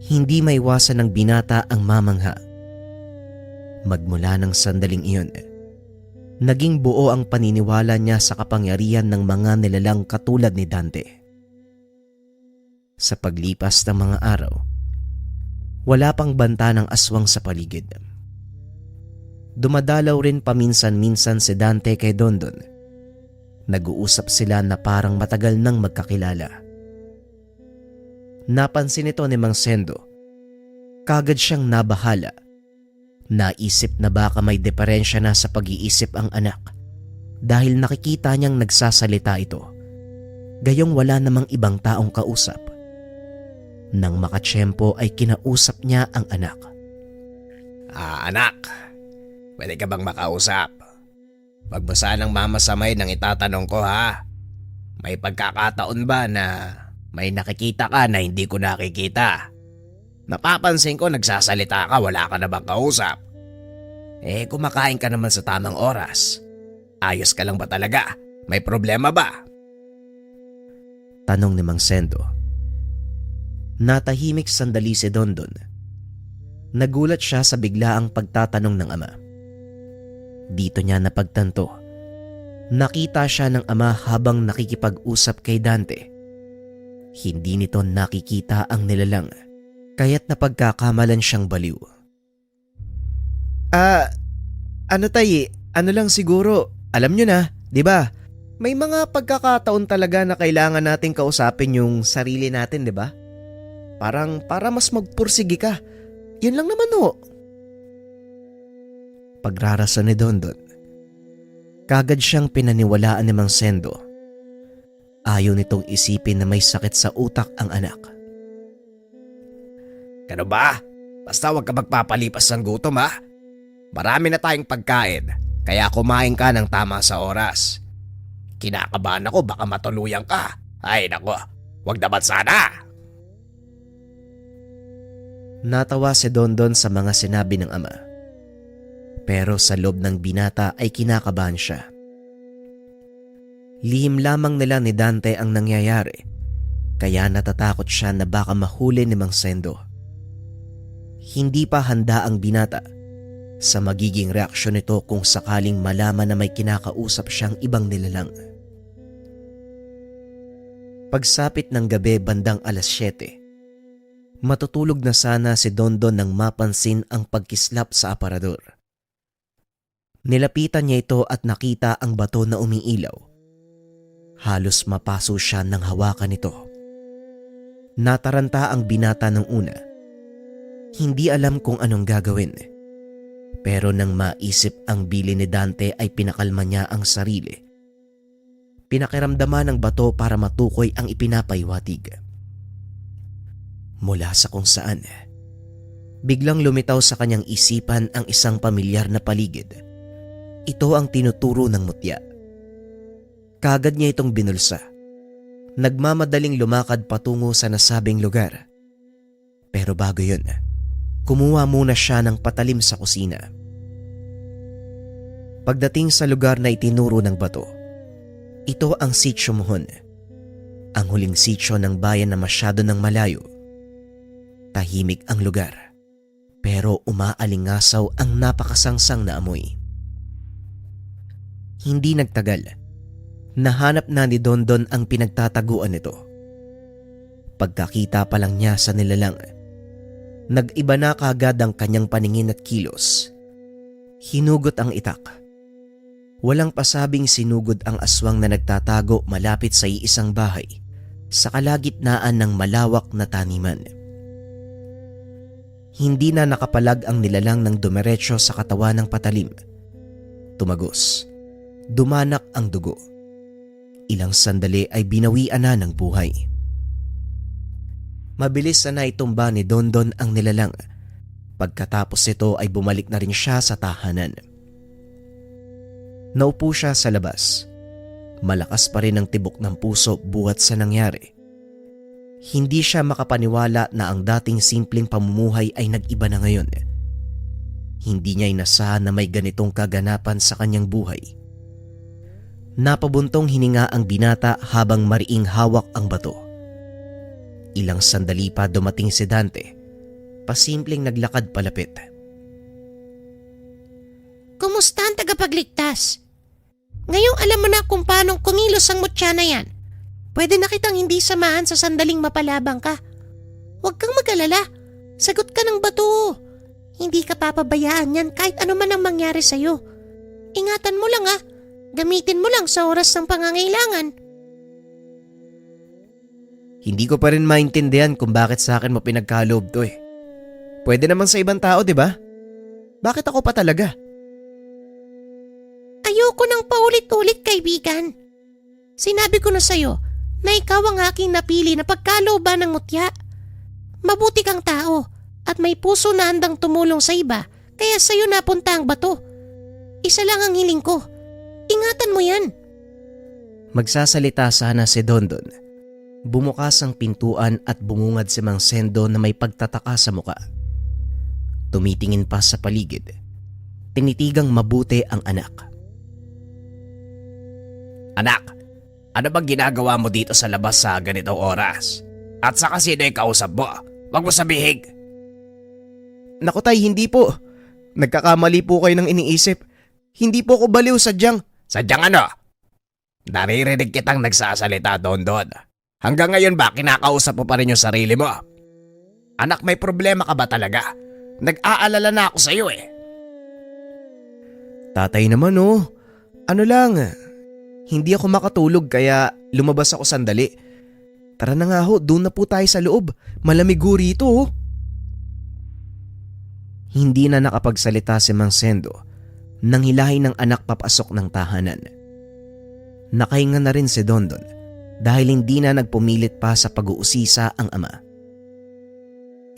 hindi maiwasan ng binata ang mamangha. Magmula ng sandaling iyon, naging buo ang paniniwala niya sa kapangyarihan ng mga nilalang katulad ni Dante. Sa paglipas ng mga araw, wala pang banta ng aswang sa paligid. Dumadalaw rin paminsan-minsan si Dante kay Dondon. Nag-uusap sila na parang matagal nang magkakilala. Napansin ito ni Mang Sendo. Kagad siyang nabahala. Naisip na baka may diferensya na sa pag-iisip ang anak dahil nakikita niyang nagsasalita ito. Gayong wala namang ibang taong kausap. Nang makatsyempo ay kinausap niya ang anak. Anak, pwede ka bang makausap? Wag mo sanang mamasamay nang itatanong ko ha. May pagkakataon ba na may nakikita ka na hindi ko nakikita? Napapansin ko nagsasalita ka, wala ka na bang kausap? Kumakain ka naman sa tamang oras. Ayos ka lang ba talaga? May problema ba? Tanong ni Mang Sendo. Natahimik sandali si Dondon. Nagulat siya sa biglaang pagtatanong ng ama. Dito niya napagtanto. Nakita siya ng ama habang nakikipag-usap kay Dante. Hindi nito nakikita ang nilalang, kaya't napagkakamalan siyang baliw. Ano lang siguro, alam nyo na, di ba? May mga pagkakataon talaga na kailangan nating kausapin yung sarili natin, di ba? Parang para mas magpursige ka. Yun lang naman ho. Pagrarason ni Dondon, kagad siyang pinaniwalaan ni Mang Sendo. Ayaw nitong isipin na may sakit sa utak ang anak. Ano ba? Basta wag ka magpapalipas ng gutom ha. Marami na tayong pagkain Kaya kumain ka ng tama sa oras. Kinakabahan ako baka matuluyan ka. Ay nako, wag naman sana. Natawa si Dondon sa mga sinabi ng ama. Pero sa loob ng binata ay kinakabahan siya. Lihim lamang nila ni Dante ang nangyayari, kaya natatakot siya na baka mahuli ni Mang Sendo. Hindi pa handa ang binata sa magiging reaksyon nito kung sakaling malaman na may kinakausap siyang ibang nilalang. Pagsapit ng gabi bandang 7:00, matutulog na sana si Dondon nang mapansin ang pagkislap sa aparador. Nilapitan niya ito at nakita ang bato na umiilaw. Halos mapaso siya nang hawakan ito. Nataranta ang binata ng una. Hindi alam kung anong gagawin. Pero nang maisip ang bili ni Dante ay pinakalma niya ang sarili. Pinakiramdaman ng bato para matukoy ang ipinapaywatig. Mula sa kung saan, biglang lumitaw sa kanyang isipan ang isang pamilyar na paligid. Ito ang tinuturo ng mutya. Kaagad niya itong binulsa. Nagmamadaling lumakad patungo sa nasabing lugar. Pero bago yun, kumuha muna siya ng patalim sa kusina. Pagdating sa lugar na itinuro ng bato, ito ang Sitio Mohon, ang huling sitio ng bayan na masyado ng malayo. Tahimik ang lugar, pero umaalingasaw ang napakasangsang na amoy. Hindi nagtagal, nahanap na ni Dondon ang pinagtataguan nito. Pagkakita pa lang niya sa nilalang, nag-iba na kaagad ang kanyang paningin at kilos. Hinugot ang itak. Walang pasabing sinugod ang aswang na nagtatago malapit sa iisang bahay sa kalagitnaan ng malawak na taniman. Hindi na nakapalag ang nilalang ng dumiretso sa katawan ng patalim. Tumagos. Dumanak ang dugo. Ilang sandali ay binawian na ng buhay. Mabilis na naitumba ni Dondon ang nilalang. Pagkatapos ito ay bumalik na rin siya sa tahanan. Naupo siya sa labas. Malakas pa rin ang tibok ng puso buhat sa nangyari. Hindi siya makapaniwala na ang dating simpleng pamumuhay ay nag-iba na ngayon. Hindi niya inasahan na may ganitong kaganapan sa kanyang buhay. Napabuntong hininga ang binata habang mariing hawak ang bato. Ilang sandali pa dumating si Dante. Pasimpleng naglakad palapit. Kumusta ang tagapagligtas? Ngayong alam mo na kung paanong kumilos ang mutya na yan. Pwede na kitang hindi samahan sa sandaling mapalabang ka. Huwag kang mag-alala. Sagot ka ng bato. Hindi ka papabayaan yan kahit ano man ang mangyari sa'yo. Ingatan mo lang ha. Gamitin mo lang sa oras ng pangangailangan. Hindi ko pa rin maintindihan kung bakit sa akin mo pinagkaloob to eh. Pwede naman sa ibang tao, di ba? Bakit ako pa talaga? Ayoko nang paulit-ulit, kaibigan. Sinabi ko na sa'yo na ikaw ang aking napili na pagkalooban ng mutya. Mabuti kang tao at may puso na handang tumulong sa iba kaya sa'yo napunta ang bato. Isa lang ang hiling ko. Ingatan mo yan. Magsasalita sana si Dondon. Bumukas ang pintuan at bumungad si Mang Sendo na may pagtataka sa muka. Tumitingin pa sa paligid. Tinitigang mabuti ang anak. Anak, ano bang ginagawa mo dito sa labas sa ganitong oras? At saka sino yung kausap mo? Huwag mo sabihin. Naku tay, hindi po. Nagkakamali po kayo ng iniisip. Hindi po ako baliw sadyang. Sadyang ano? Naririnig kitang nagsasalita, Dondon. Hanggang ngayon ba kinakausap mo pa rin yung sarili mo? Anak, may problema ka ba talaga? Nag-aalala na ako sa'yo eh. Tatay naman oh. Ano lang, hindi ako makatulog kaya lumabas ako sandali. Tara na nga ho, doon na po tayo sa loob. Malamig ho rito oh. Hindi na nakapagsalita si Mang Sendo nang hilahin ng anak papasok ng tahanan. Nakahinga na rin si Dondon dahil hindi na nagpumilit pa sa pag-uusisa ang ama.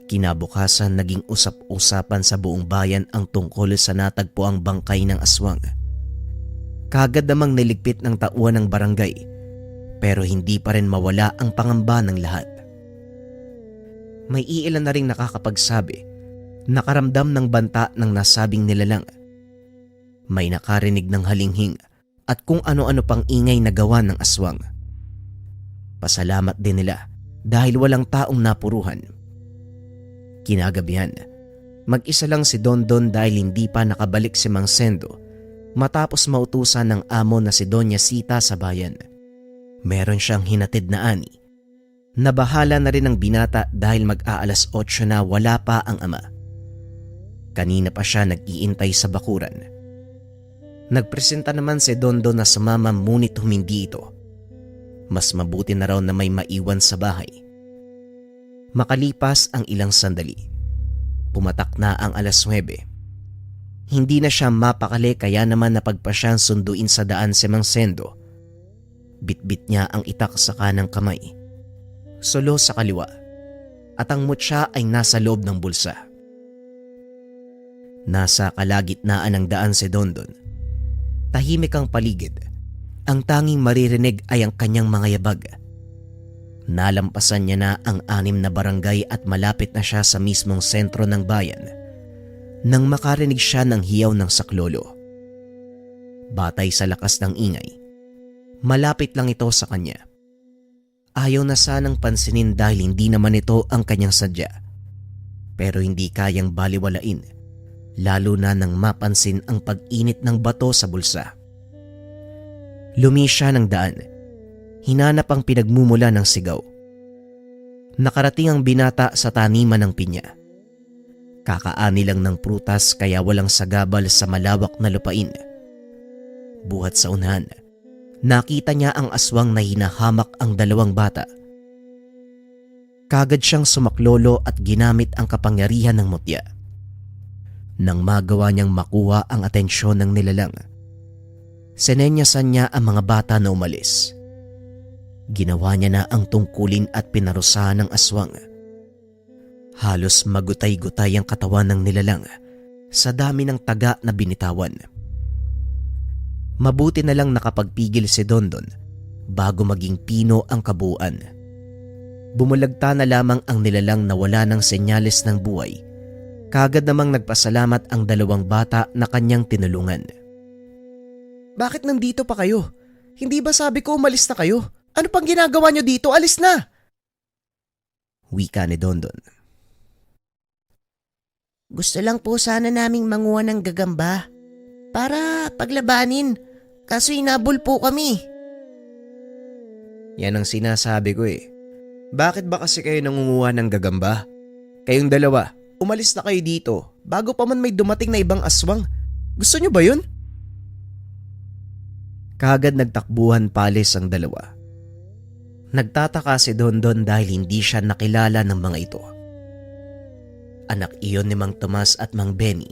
Kinabukasan naging usap-usapan sa buong bayan ang tungkol sa natagpuang bangkay ng aswang Kagad namang niligpit ng tauhan ng barangay, pero hindi pa rin mawala ang pangamba ng lahat. May iilan na ring nakakapagsabi, nakaramdam ng banta ng nasabing nilalang. May nakarinig ng halinghing at kung ano-ano pang ingay na gawa ng aswang. Pasalamat din nila dahil walang taong napuruhan. Kinagabihan, mag-isa lang si Dondon dahil hindi pa nakabalik si Mang Sendo matapos mautusan ng amo na si Doña Sita sa bayan. Meron siyang hinatid na ani. Nabahala na rin ang binata dahil mag-aalas 8 na wala pa ang ama. Kanina pa siya nag-iintay sa bakuran. Nagpresenta naman si Dondon na sumama ngunit humindi ito. Mas mabuti na raw na may maiwan sa bahay. Makalipas ang ilang sandali, pumatak na ang alas 9. Hindi na siya mapakali kaya naman napagpasyang sunduin sa daan si Mang Sendo. Bitbit niya ang itak sa kanang kamay, solo sa kaliwa, at ang mutya ay nasa loob ng bulsa. Nasa kalagitnaan ng daan si Dondon. Tahimik ang paligid. Ang tanging maririnig ay ang kanyang mga yabag. Nalampasan niya na ang 6 na barangay at malapit na siya sa mismong sentro ng bayan nang makarinig siya ng hiyaw ng saklolo. Batay sa lakas ng ingay, malapit lang ito sa kanya. Ayaw na sanang pansinin dahil hindi naman ito ang kanyang sadya. Pero hindi kayang baliwalain, lalo na nang mapansin ang pag-init ng bato sa bulsa. Lumi siya ng daan. Hinanap ang pinagmumula ng sigaw. Nakarating ang binata sa taniman ng pinya. Kakaani lang ng prutas kaya walang sagabal sa malawak na lupain. Buhat sa unahan, nakita niya ang aswang na hinahamak ang 2 bata. Kagad siyang sumaklolo at ginamit ang kapangyarihan ng mutya. Nang magawa niyang makuha ang atensyon ng nilalang, sinenyasan niya ang mga bata na umalis. Ginawa niya na ang tungkulin at pinarusahan ng aswang. Halos magutay-gutay ang katawan ng nilalang sa dami ng taga na binitawan. Mabuti na lang nakapagpigil si Dondon bago maging pino ang kabuuan. Bumulagta na lamang ang nilalang na wala ng senyales ng buhay. Kagad namang nagpasalamat ang 2 bata na kanyang tinulungan. Bakit nandito pa kayo? Hindi ba sabi ko umalis na kayo? Ano pang ginagawa niyo dito? Alis na! Wika ni Dondon. Gusto lang po sana naming manguha ng gagamba para paglabanin, kaso inabol po kami. Yan ang sinasabi ko eh. Bakit ba kasi kayo nangunguha ng gagamba? Kayong 2, umalis na kayo dito bago pa man may dumating na ibang aswang. Gusto niyo ba yun? Kagad nagtakbuhan palis ang 2. Nagtataka si Dondon dahil hindi siya nakilala ng mga ito. Anak iyon ni Mang Tomas at Mang Benny.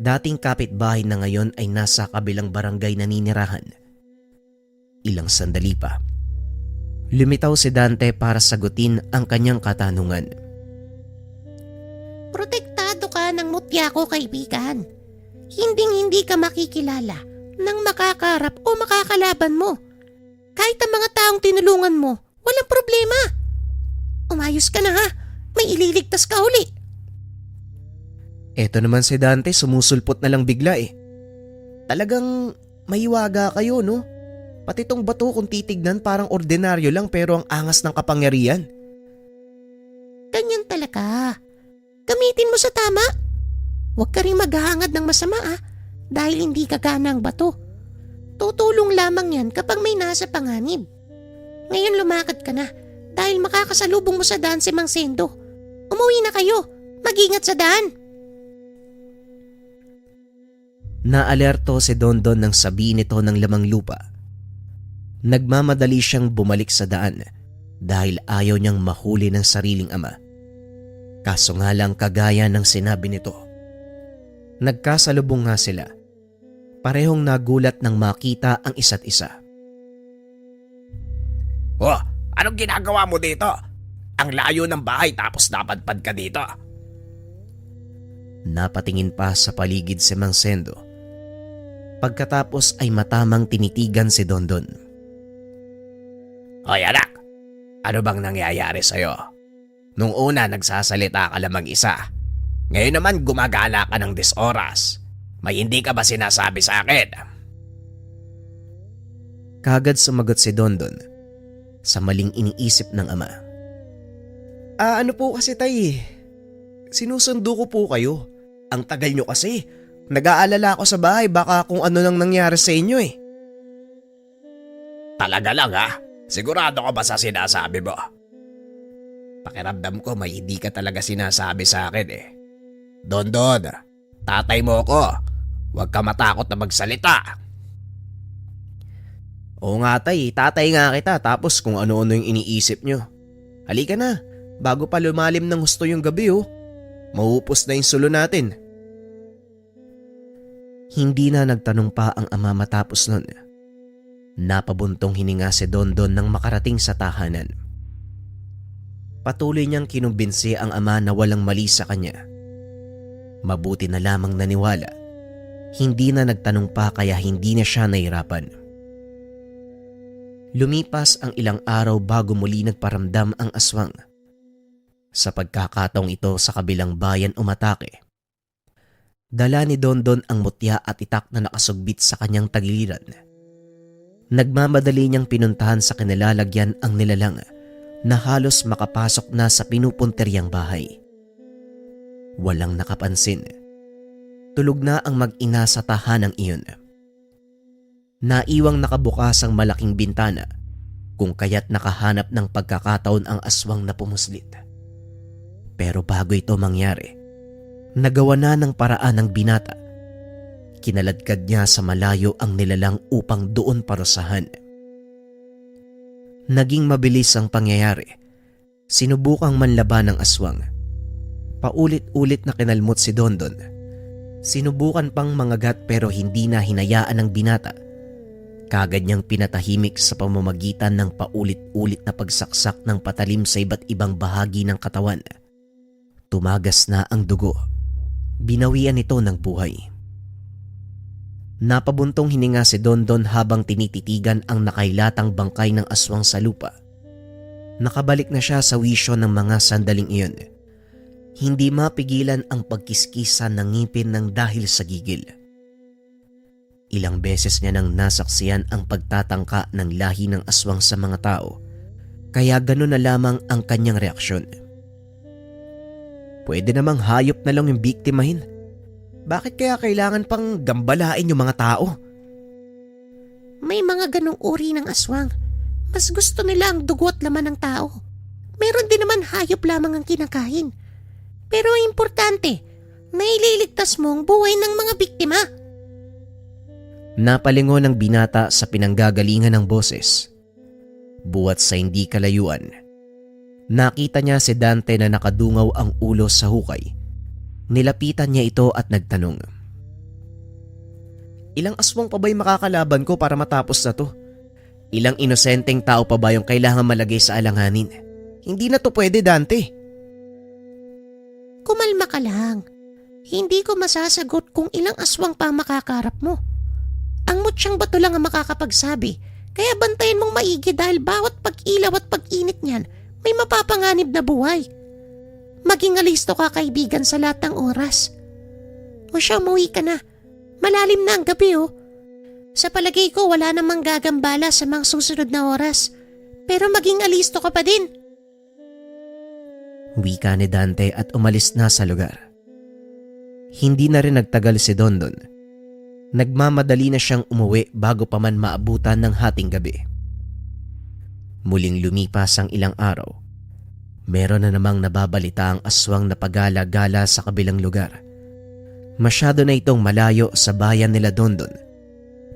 Dating kapitbahay na ngayon ay nasa kabilang barangay naninirahan. Ilang sandali pa, lumitaw si Dante para sagutin ang kanyang katanungan. Protektado ka ng mutya ko, kaibigan. Hinding-hindi ka makikilala ng makakarap o makakalaban mo. Kahit ang mga taong tinulungan mo, walang problema. Umayos ka na ha, may ililigtas ka uli. Eto naman si Dante sumusulpot na lang bigla eh. Talagang mahiwaga kayo no? Pati tong bato kung titignan parang ordinaryo lang pero ang angas ng kapangyarihan. Ganyan talaga. Gamitin mo sa tama. Huwag ka rin maghahangad ng masama dahil hindi kagana ang bato. Tutulong lamang yan kapag may nasa panganib. Ngayon lumakad ka na dahil makakasalubong mo sa daan si Mang Sendo. Umuwi na kayo. Mag-ingat sa daan. Naalerto si Dondon nang sabihin nito ng lamang lupa. Nagmamadali siyang bumalik sa daan dahil ayaw niyang mahuli ng sariling ama. Kaso nga lang kagaya ng sinabi nito. Nagkasalubong nga sila. Parehong nagulat nang makita ang isa't isa. Oh, anong ginagawa mo dito? Ang layo ng bahay tapos napadpad ka dito. Napatingin pa sa paligid si Mang Sendo. Pagkatapos ay matamang tinitigan si Dondon. Hoy anak, ano bang nangyayari sa'yo? Nung una nagsasalita ka lamang isa. Ngayon naman gumagala ka ng 10 oras. May hindi ka ba sinasabi sa akin? Kagad sumagot si Dondon sa maling iniisip ng ama. Ano po kasi tay, sinusundo ko po kayo. Ang tagal nyo kasi. Nag-aalala ako sa bahay baka kung ano nang nangyari sa inyo eh. Talaga lang ha? Sigurado ka ba sa sinasabi mo? Pakiramdam ko may hindi ka talaga sinasabi sa akin eh. Dondon, tatay mo ako. Huwag ka matakot na magsalita. Oo nga tay, tatay nga kita tapos kung ano-ano yung iniisip nyo. Halika na, bago pa lumalim ng husto yung gabi oh. Maupos na yung sulo natin. Hindi na nagtanong pa ang ama matapos nun. Napabuntong hininga si Dondon nang makarating sa tahanan. Patuloy niyang kinumbinsi ang ama na walang mali sa kanya. Mabuti na lamang naniwala. Hindi na nagtanong pa kaya hindi na siya nahirapan. Lumipas ang ilang araw bago muli nagparamdam ang aswang. Sa pagkakataong ito sa kabilang bayan umatake. Dala ni Dondon ang mutya at itak na nakasugbit sa kanyang tagiliran. Nagmamadali niyang pinuntahan sa kanilalagyan ang nilalang na halos makapasok na sa pinupunteryang bahay. Walang nakapansin. Tulog na ang mag-ina sa tahanang iyon. Naiwang nakabukas ang malaking bintana kung kaya't nakahanap ng pagkakataon ang aswang na pumuslit. Pero bago ito mangyari, nagawa na ng paraan ng binata. Kinaladkad niya sa malayo ang nilalang upang doon parusahan. Naging mabilis ang pangyayari. Sinubukang manlaban ng aswang. Paulit-ulit na kinalmot si Dondon. Sinubukan pang mangagat pero hindi na hinayaan ng binata. Kagad niyang pinatahimik sa pamamagitan ng paulit-ulit na pagsaksak ng patalim sa iba't ibang bahagi ng katawan. Tumagas na ang dugo. Binawian ito ng buhay. Napabuntong hininga si Dondon habang tinititigan ang nakailatang bangkay ng aswang sa lupa. Nakabalik na siya sa wisyo ng mga sandaling iyon. Hindi mapigilan ang pagkiskisan ng ngipin ng dahil sa gigil. Ilang beses niya nang nasaksiyan ang pagtatangka ng lahi ng aswang sa mga tao, kaya gano'n na lamang ang kanyang reaksyon. Pwede namang hayop na lang yung biktimahin. Bakit kaya kailangan pang gambalain yung mga tao? May mga ganong uri ng aswang. Mas gusto nila ang dugo at laman ng tao. Meron din naman hayop lamang ang kinakain. Pero importante, naililigtas mo ang buhay ng mga biktima. Napalingon ng binata sa pinanggagalingan ng boses. Buwat sa hindi kalayuan, nakita niya si Dante na nakadungaw ang ulo sa hukay. Nilapitan niya ito at nagtanong. Ilang aswang pa ba'y makakalaban ko para matapos na to? Ilang inosenteng tao pa ba yung kailangan malagay sa alanganin? Hindi na to pwede, Dante. Kumalma ka lang. Hindi ko masasagot kung ilang aswang pa makakarap mo. Ang mutsyang bato lang ang makakapagsabi, kaya bantayan mong maigi dahil bawat pag-ilaw at pag-init niyan may mapapanganib na buhay. Maging alisto ka kaibigan sa lahat ng oras. O siya, umuwi ka na. Malalim na ang gabi oh. Sa palagay ko wala namang gagambala sa mga susunod na oras. Pero maging alisto ka pa din. Wika ni Dante at umalis na sa lugar. Hindi na rin nagtagal si Dondon. Nagmamadali na siyang umuwi bago pa man maabutan ng hating gabi. Muling lumipas ang ilang araw. Meron na namang nababalita ang aswang na pagala-gala sa kabilang lugar. Masyado na itong malayo sa bayan nila Dondon,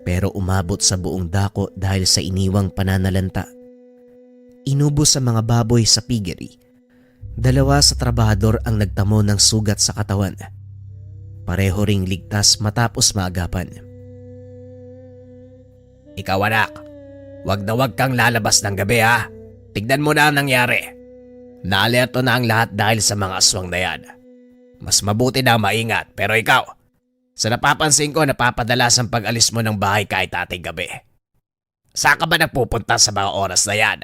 pero umabot sa buong dako dahil sa iniwang pananalanta. Inubos sa mga baboy sa piggery. 2 sa trabahador ang nagtamo ng sugat sa katawan. Pareho ring ligtas matapos maagapan. Ikaw anak, wag na wag kang lalabas ng gabi ha. Tignan mo na ang nangyari. Naalerto na ang lahat dahil sa mga aswang na yan. Mas mabuti na maingat pero ikaw, Sa napapansin ko, napapadalas ang pag-alis mo ng bahay kahit ating gabi. Saan ka ba nagpupunta sa mga oras na yan?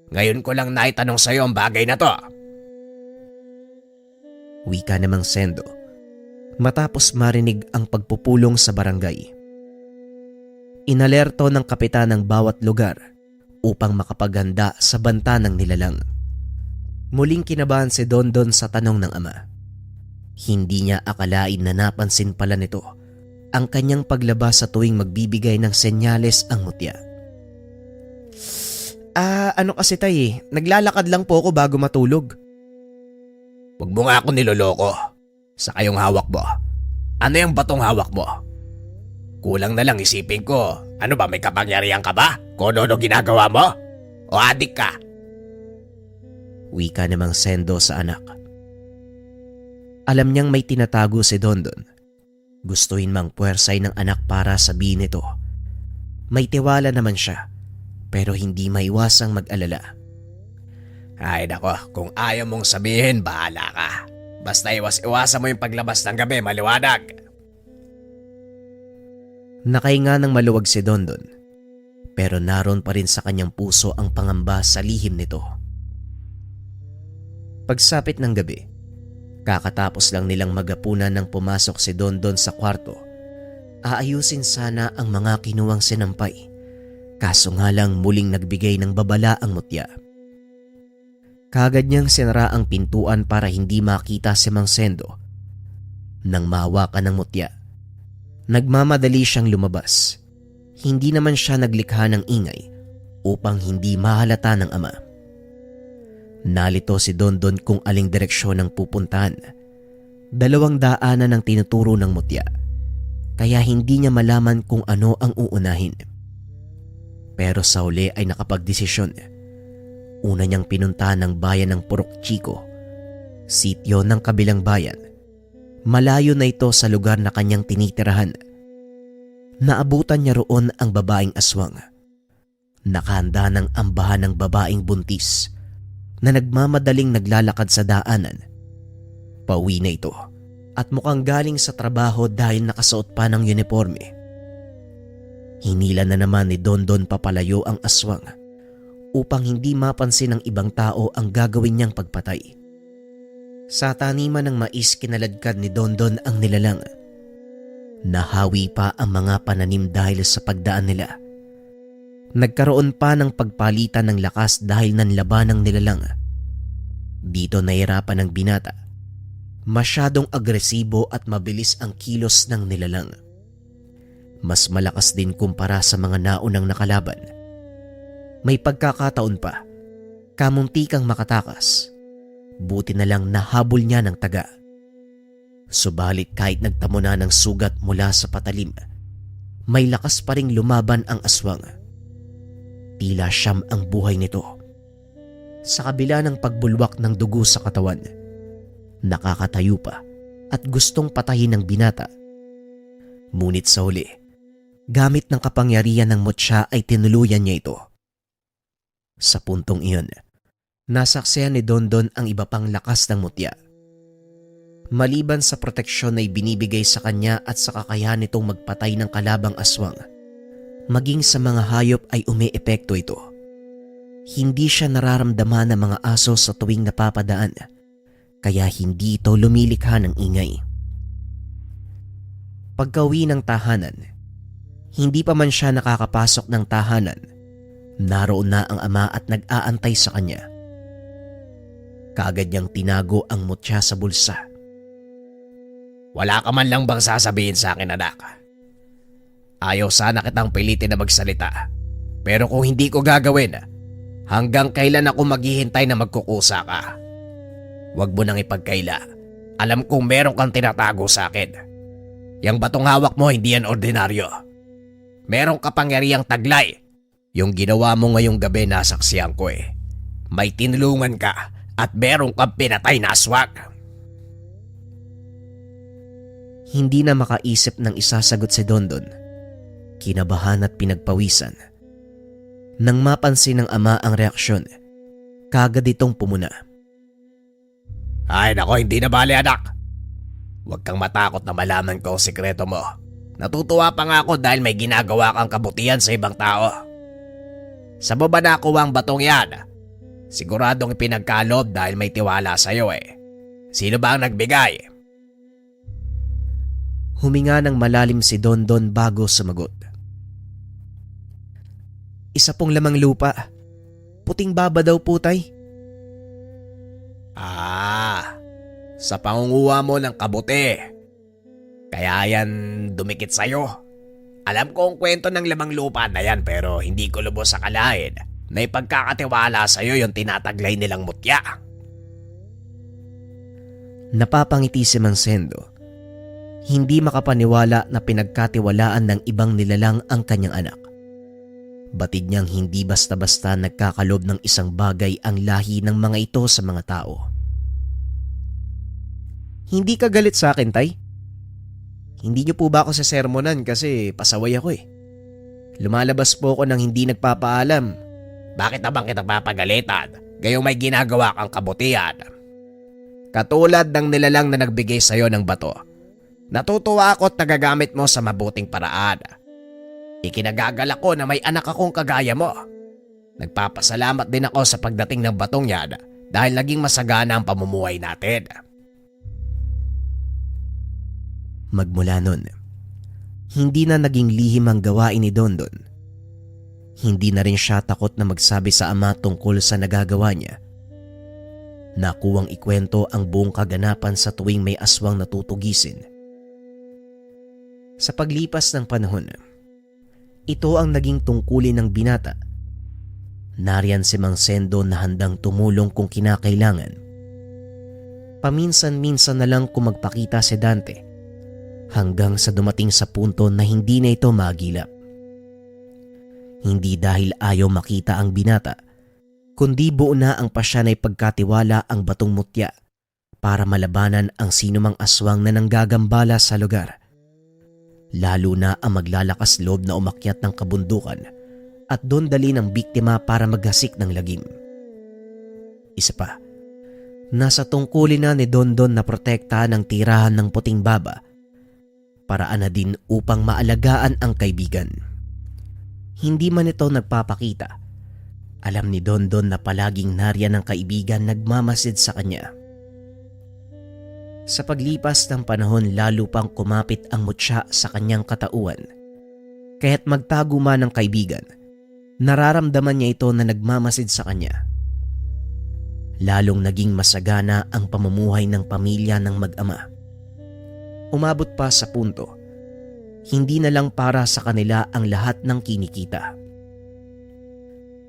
Ngayon ko lang naitanong sa'yo ang bagay na to. Wika namang Sendo matapos marinig ang pagpupulong sa barangay. Inalerto ng kapitan ng bawat lugar upang makapaghanda sa banta ng nilalang. Muling kinabahan si Dondon sa tanong ng ama. Hindi niya akalain na napansin pala nito ang kanyang paglabas sa tuwing magbibigay ng senyales ang mutya. Ano kasi tay, naglalakad lang po ako bago matulog. Huwag mo nga ako niloloko. Sa kayong hawak mo. Ano yung batong hawak mo? Kulang na lang isipin ko. Ano ba, may kapangyarihan ka ba? Kung ano ginagawa mo? O adik ka? Wika namang Sendo sa anak. Alam niyang may tinatago si Dondon. Gustuhin mang puwersay ng anak para sabihin ito. May tiwala naman siya, pero hindi maiwasang mag-alala. Ay nako, kung ayaw mong sabihin, bahala ka. Basta iwas-iwasan mo yung paglabas ng gabi, maliwanag. Nakahinga ng maluwag si Dondon, pero naroon pa rin sa kanyang puso ang pangamba sa lihim nito. Pagsapit ng gabi, kakatapos lang nilang magapunan nang pumasok si Dondon sa kwarto. Aayusin sana ang mga kinuwang sinampay, kaso nga lang muling nagbigay ng babala ang mutya. Kagad niyang sinara ang pintuan para hindi makita si Mang Sendo. Nang mahawakan ng mutya, nagmamadali siyang lumabas. Hindi naman siya naglikha ng ingay upang hindi mahalata ng ama. Nalito si Dondon kung aling direksyon ang pupuntahan. 2 daanan ang tinuturo ng mutya, kaya hindi niya malaman kung ano ang uunahin. Pero sa huli ay nakapagdesisyon. Una niyang pinuntahan ang bayan ng Purok Chico, sityo ng kabilang bayan. Malayo na ito sa lugar na kanyang tinitirahan. Naabutan niya roon ang babaeng aswang. Nakahanda ng ambahan ng babaeng buntis na nagmamadaling naglalakad sa daanan. Pauwi na ito at mukhang galing sa trabaho dahil nakasuot pa ng uniforme. Hinila na naman ni Dondon papalayo ang aswang upang hindi mapansin ng ibang tao ang gagawin niyang pagpatay. Sa taniman ng mais kinaladkad ni Dondon ang nilalang. Nahawi pa ang mga pananim dahil sa pagdaan nila. Nagkaroon pa ng pagpalitan ng lakas dahil nanlaban ng nilalang. Dito nahirapan ang binata. Masyadong agresibo at mabilis ang kilos ng nilalang. Mas malakas din kumpara sa mga naunang nakalaban. May pagkakataon pa, kamuntikang makatakas. Buti na lang nahabol niya ng taga. Subalit kahit nagtamo na ng sugat mula sa patalim, may lakas pa ring lumaban ang aswang. Tila siyam ang buhay nito. Sa kabila ng pagbulwak ng dugo sa katawan, nakakatayo pa at gustong patayin ng binata. Ngunit sa huli, gamit ng kapangyarihan ng mutya ay tinuluyan niya ito. Sa puntong iyon, nasaksihan ni Dondon ang iba pang lakas ng mutya. Maliban sa proteksyon na ibinibigay sa kanya at sa kakayahan nitong magpatay ng kalabang aswang, maging sa mga hayop ay umeepekto ito. Hindi siya nararamdaman ng mga aso sa tuwing napapadaan, kaya hindi ito lumilikha ng ingay. Pagka-uwi ng tahanan, hindi pa man siya nakakapasok ng tahanan, naroon na ang ama at nag-aantay sa kanya. Kaagad niyang tinago ang mutya sa bulsa. Wala ka man lang bang sasabihin sa akin, anak? Ayaw sana kitang pilitin na magsalita. Pero kung hindi ko gagawin, hanggang kailan ako maghihintay na magkukusa ka? Huwag mo nang ipagkaila. Alam kong meron kang tinatago sa akin. Yang batong hawak mo hindi yan ordinaryo. Merong kapangyarihang taglay. Yung ginawa mo ngayong gabi nasaksihan ko eh. May tinulungan ka at meron kang pinatay na aswang. Hindi na makaisip ng isasagot si Dondon. Kinabahan at pinagpawisan. Nang mapansin ng ama ang reaksyon, kagad itong pumuna. Ay nako, hindi na bale anak. Huwag kang matakot na malaman ko ang sikreto mo. Natutuwa pa nga ako dahil may ginagawa kang kabutihan sa ibang tao. Sa mo ba nakuha ang batong yan? Siguradong ipinagkalob dahil may tiwala sa'yo eh. Sino ba ang nagbigay? Huminga ng malalim si Dondon bago sumagot. Isa pong lamang lupa. Puting baba daw po, tay. Sa pangunguha mo ng kabuti. Kaya yan dumikit sa'yo. Alam ko ang kwento ng lamang lupa na yan pero hindi ko lubos akalain na ipagkakatiwala sa'yo yung tinataglay nilang mutya. Napapangiti si Mang Sendo. Hindi makapaniwala na pinagkatiwalaan ng ibang nilalang ang kanyang anak. Batid niyang hindi basta-basta nagkakalob ng isang bagay ang lahi ng mga ito sa mga tao. Hindi ka galit sa akin, tay? Hindi niyo po ba ako sesermonan kasi pasaway ako eh. Lumalabas po ako nang hindi nagpapaalam. Bakit na bang kita papagalitan? Gayong may ginagawa kang kabutihan. Katulad ng nilalang na nagbigay sa'yo ng bato. Natutuwa ako at nagagamit mo sa mabuting paraan. Ikinagagalak ko na may anak akong kagaya mo. Nagpapasalamat din ako sa pagdating ng batong yan dahil naging masagana ang pamumuhay natin. Magmula nun, hindi na naging lihim ang gawain ni Dondon. Hindi na rin siya takot na magsabi sa ama tungkol sa nagagawa niya. Nakuwang ikwento ang buong kaganapan sa tuwing may aswang natutugisin. Sa paglipas ng panahon, ito ang naging tungkulin ng binata. Nariyan si Mang Sendo na handang tumulong kung kinakailangan. Paminsan-minsan na lang kung magpakita si Dante hanggang sa dumating sa punto na hindi na ito magilap. Hindi dahil ayaw makita ang binata, kundi buo na ang pasya na ipagkatiwala ang batong mutya para malabanan ang sinumang aswang na nanggagambala sa lugar. Lalo na ang maglalakas loob na umakyat ng kabundukan at doon dali ng biktima para maghasik ng lagim. Isa pa, nasa tungkulin na ni Dondon na protektahan ang tirahan ng puting baba, paraan na din upang maalagaan ang kaibigan. Hindi man ito nagpapakita, alam ni Dondon na palaging nariyan ang kaibigan nagmamasid sa kanya. Sa paglipas ng panahon lalo pang kumapit ang mutya sa kanyang katauhan. Kaya't magtago man ang kaibigan, nararamdaman niya ito na nagmamasid sa kanya. Lalong naging masagana ang pamumuhay ng pamilya ng mag-ama. Umabot pa sa punto, hindi na lang para sa kanila ang lahat ng kinikita.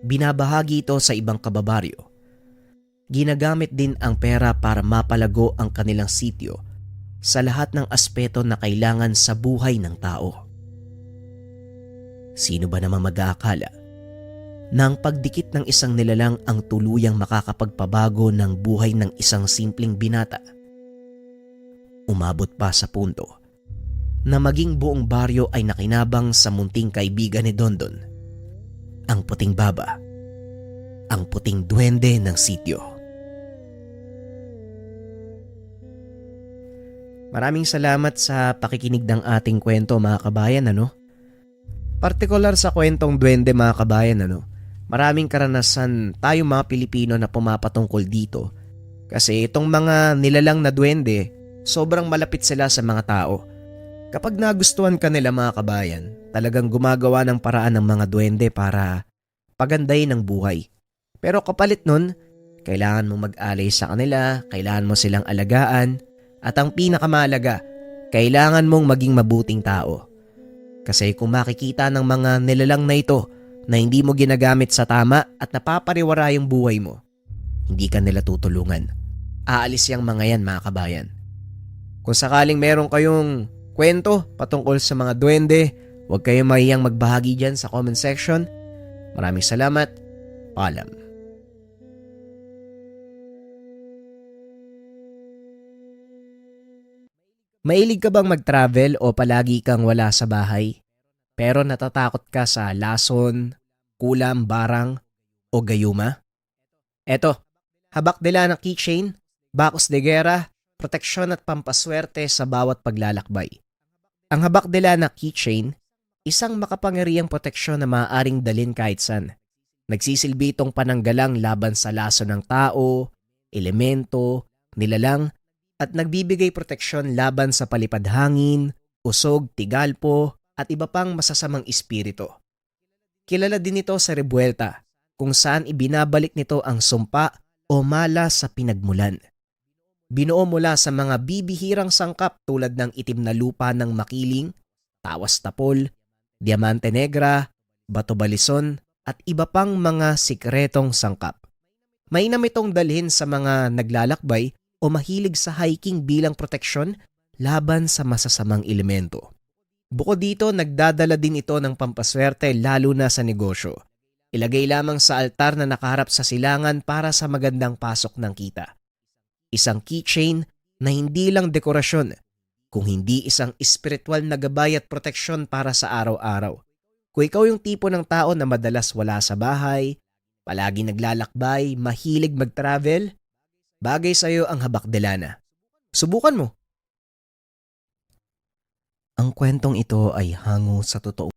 Binabahagi ito sa ibang kababaryo. Ginagamit din ang pera para mapalago ang kanilang sityo sa lahat ng aspeto na kailangan sa buhay ng tao. Sino ba namang mag-aakala na ang pagdikit ng isang nilalang ang tuluyang makakapagpabago ng buhay ng isang simpleng binata? Umabot pa sa punto na maging buong baryo ay nakinabang sa munting kaibigan ni Dondon, ang puting baba, ang puting duwende ng sityo. Maraming salamat sa pakikinig ng ating kwento mga kabayan, Partikular sa kwentong duwende mga kabayan, Maraming karanasan tayo mga Pilipino na pumapatungkol dito. Kasi itong mga nilalang na duwende, sobrang malapit sila sa mga tao. Kapag nagustuhan ka nila mga kabayan, talagang gumagawa ng paraan ng mga duwende para pagandahin ang buhay. Pero kapalit nun, kailangan mo mag-alay sa kanila, kailangan mo silang alagaan, at ang pinakamahalaga, kailangan mong maging mabuting tao. Kasi kung makikita ng mga nilalang na ito na hindi mo ginagamit sa tama at napapariwara yung buhay mo, hindi ka nila tutulungan. Aalis yung mga yan mga kabayan. Kung sakaling meron kayong kwento patungkol sa mga duwende, huwag kayong mahiyang magbahagi dyan sa comment section. Maraming salamat. Paalam. Mahilig ka bang mag-travel o palagi kang wala sa bahay? Pero natatakot ka sa lason, kulam, barang o gayuma? Eto, habak nila ng keychain, bakos de gera, proteksyon at pampaswerte sa bawat paglalakbay. Ang habakdelana keychain, isang makapangyarihang proteksyon na maaaring dalhin kahit saan. Nagsisilbi itong pananggalang laban sa laso ng tao, elemento, nilalang, at nagbibigay proteksyon laban sa palipad hangin, usog, tigalpo, at iba pang masasamang espiritu. Kilala din ito sa rebuelta, kung saan ibinabalik nito ang sumpa o malas sa pinagmulan. Binuo mula sa mga bibihirang sangkap tulad ng itim na lupa ng makiling, tawas tapol, diamante negra, bato balison, at iba pang mga sikretong sangkap. Mainam itong dalhin sa mga naglalakbay o mahilig sa hiking bilang proteksyon laban sa masasamang elemento. Bukod dito, nagdadala din ito ng pampaswerte lalo na sa negosyo. Ilagay lamang sa altar na nakaharap sa silangan para sa magandang pasok ng kita. Isang keychain na hindi lang dekorasyon, kung hindi isang espiritual na gabay at proteksyon para sa araw-araw. Kung ikaw yung tipo ng tao na madalas wala sa bahay, palagi naglalakbay, mahilig mag-travel, bagay sa'yo ang habakdelana. Subukan mo. Ang kwentong ito ay hango sa totoo.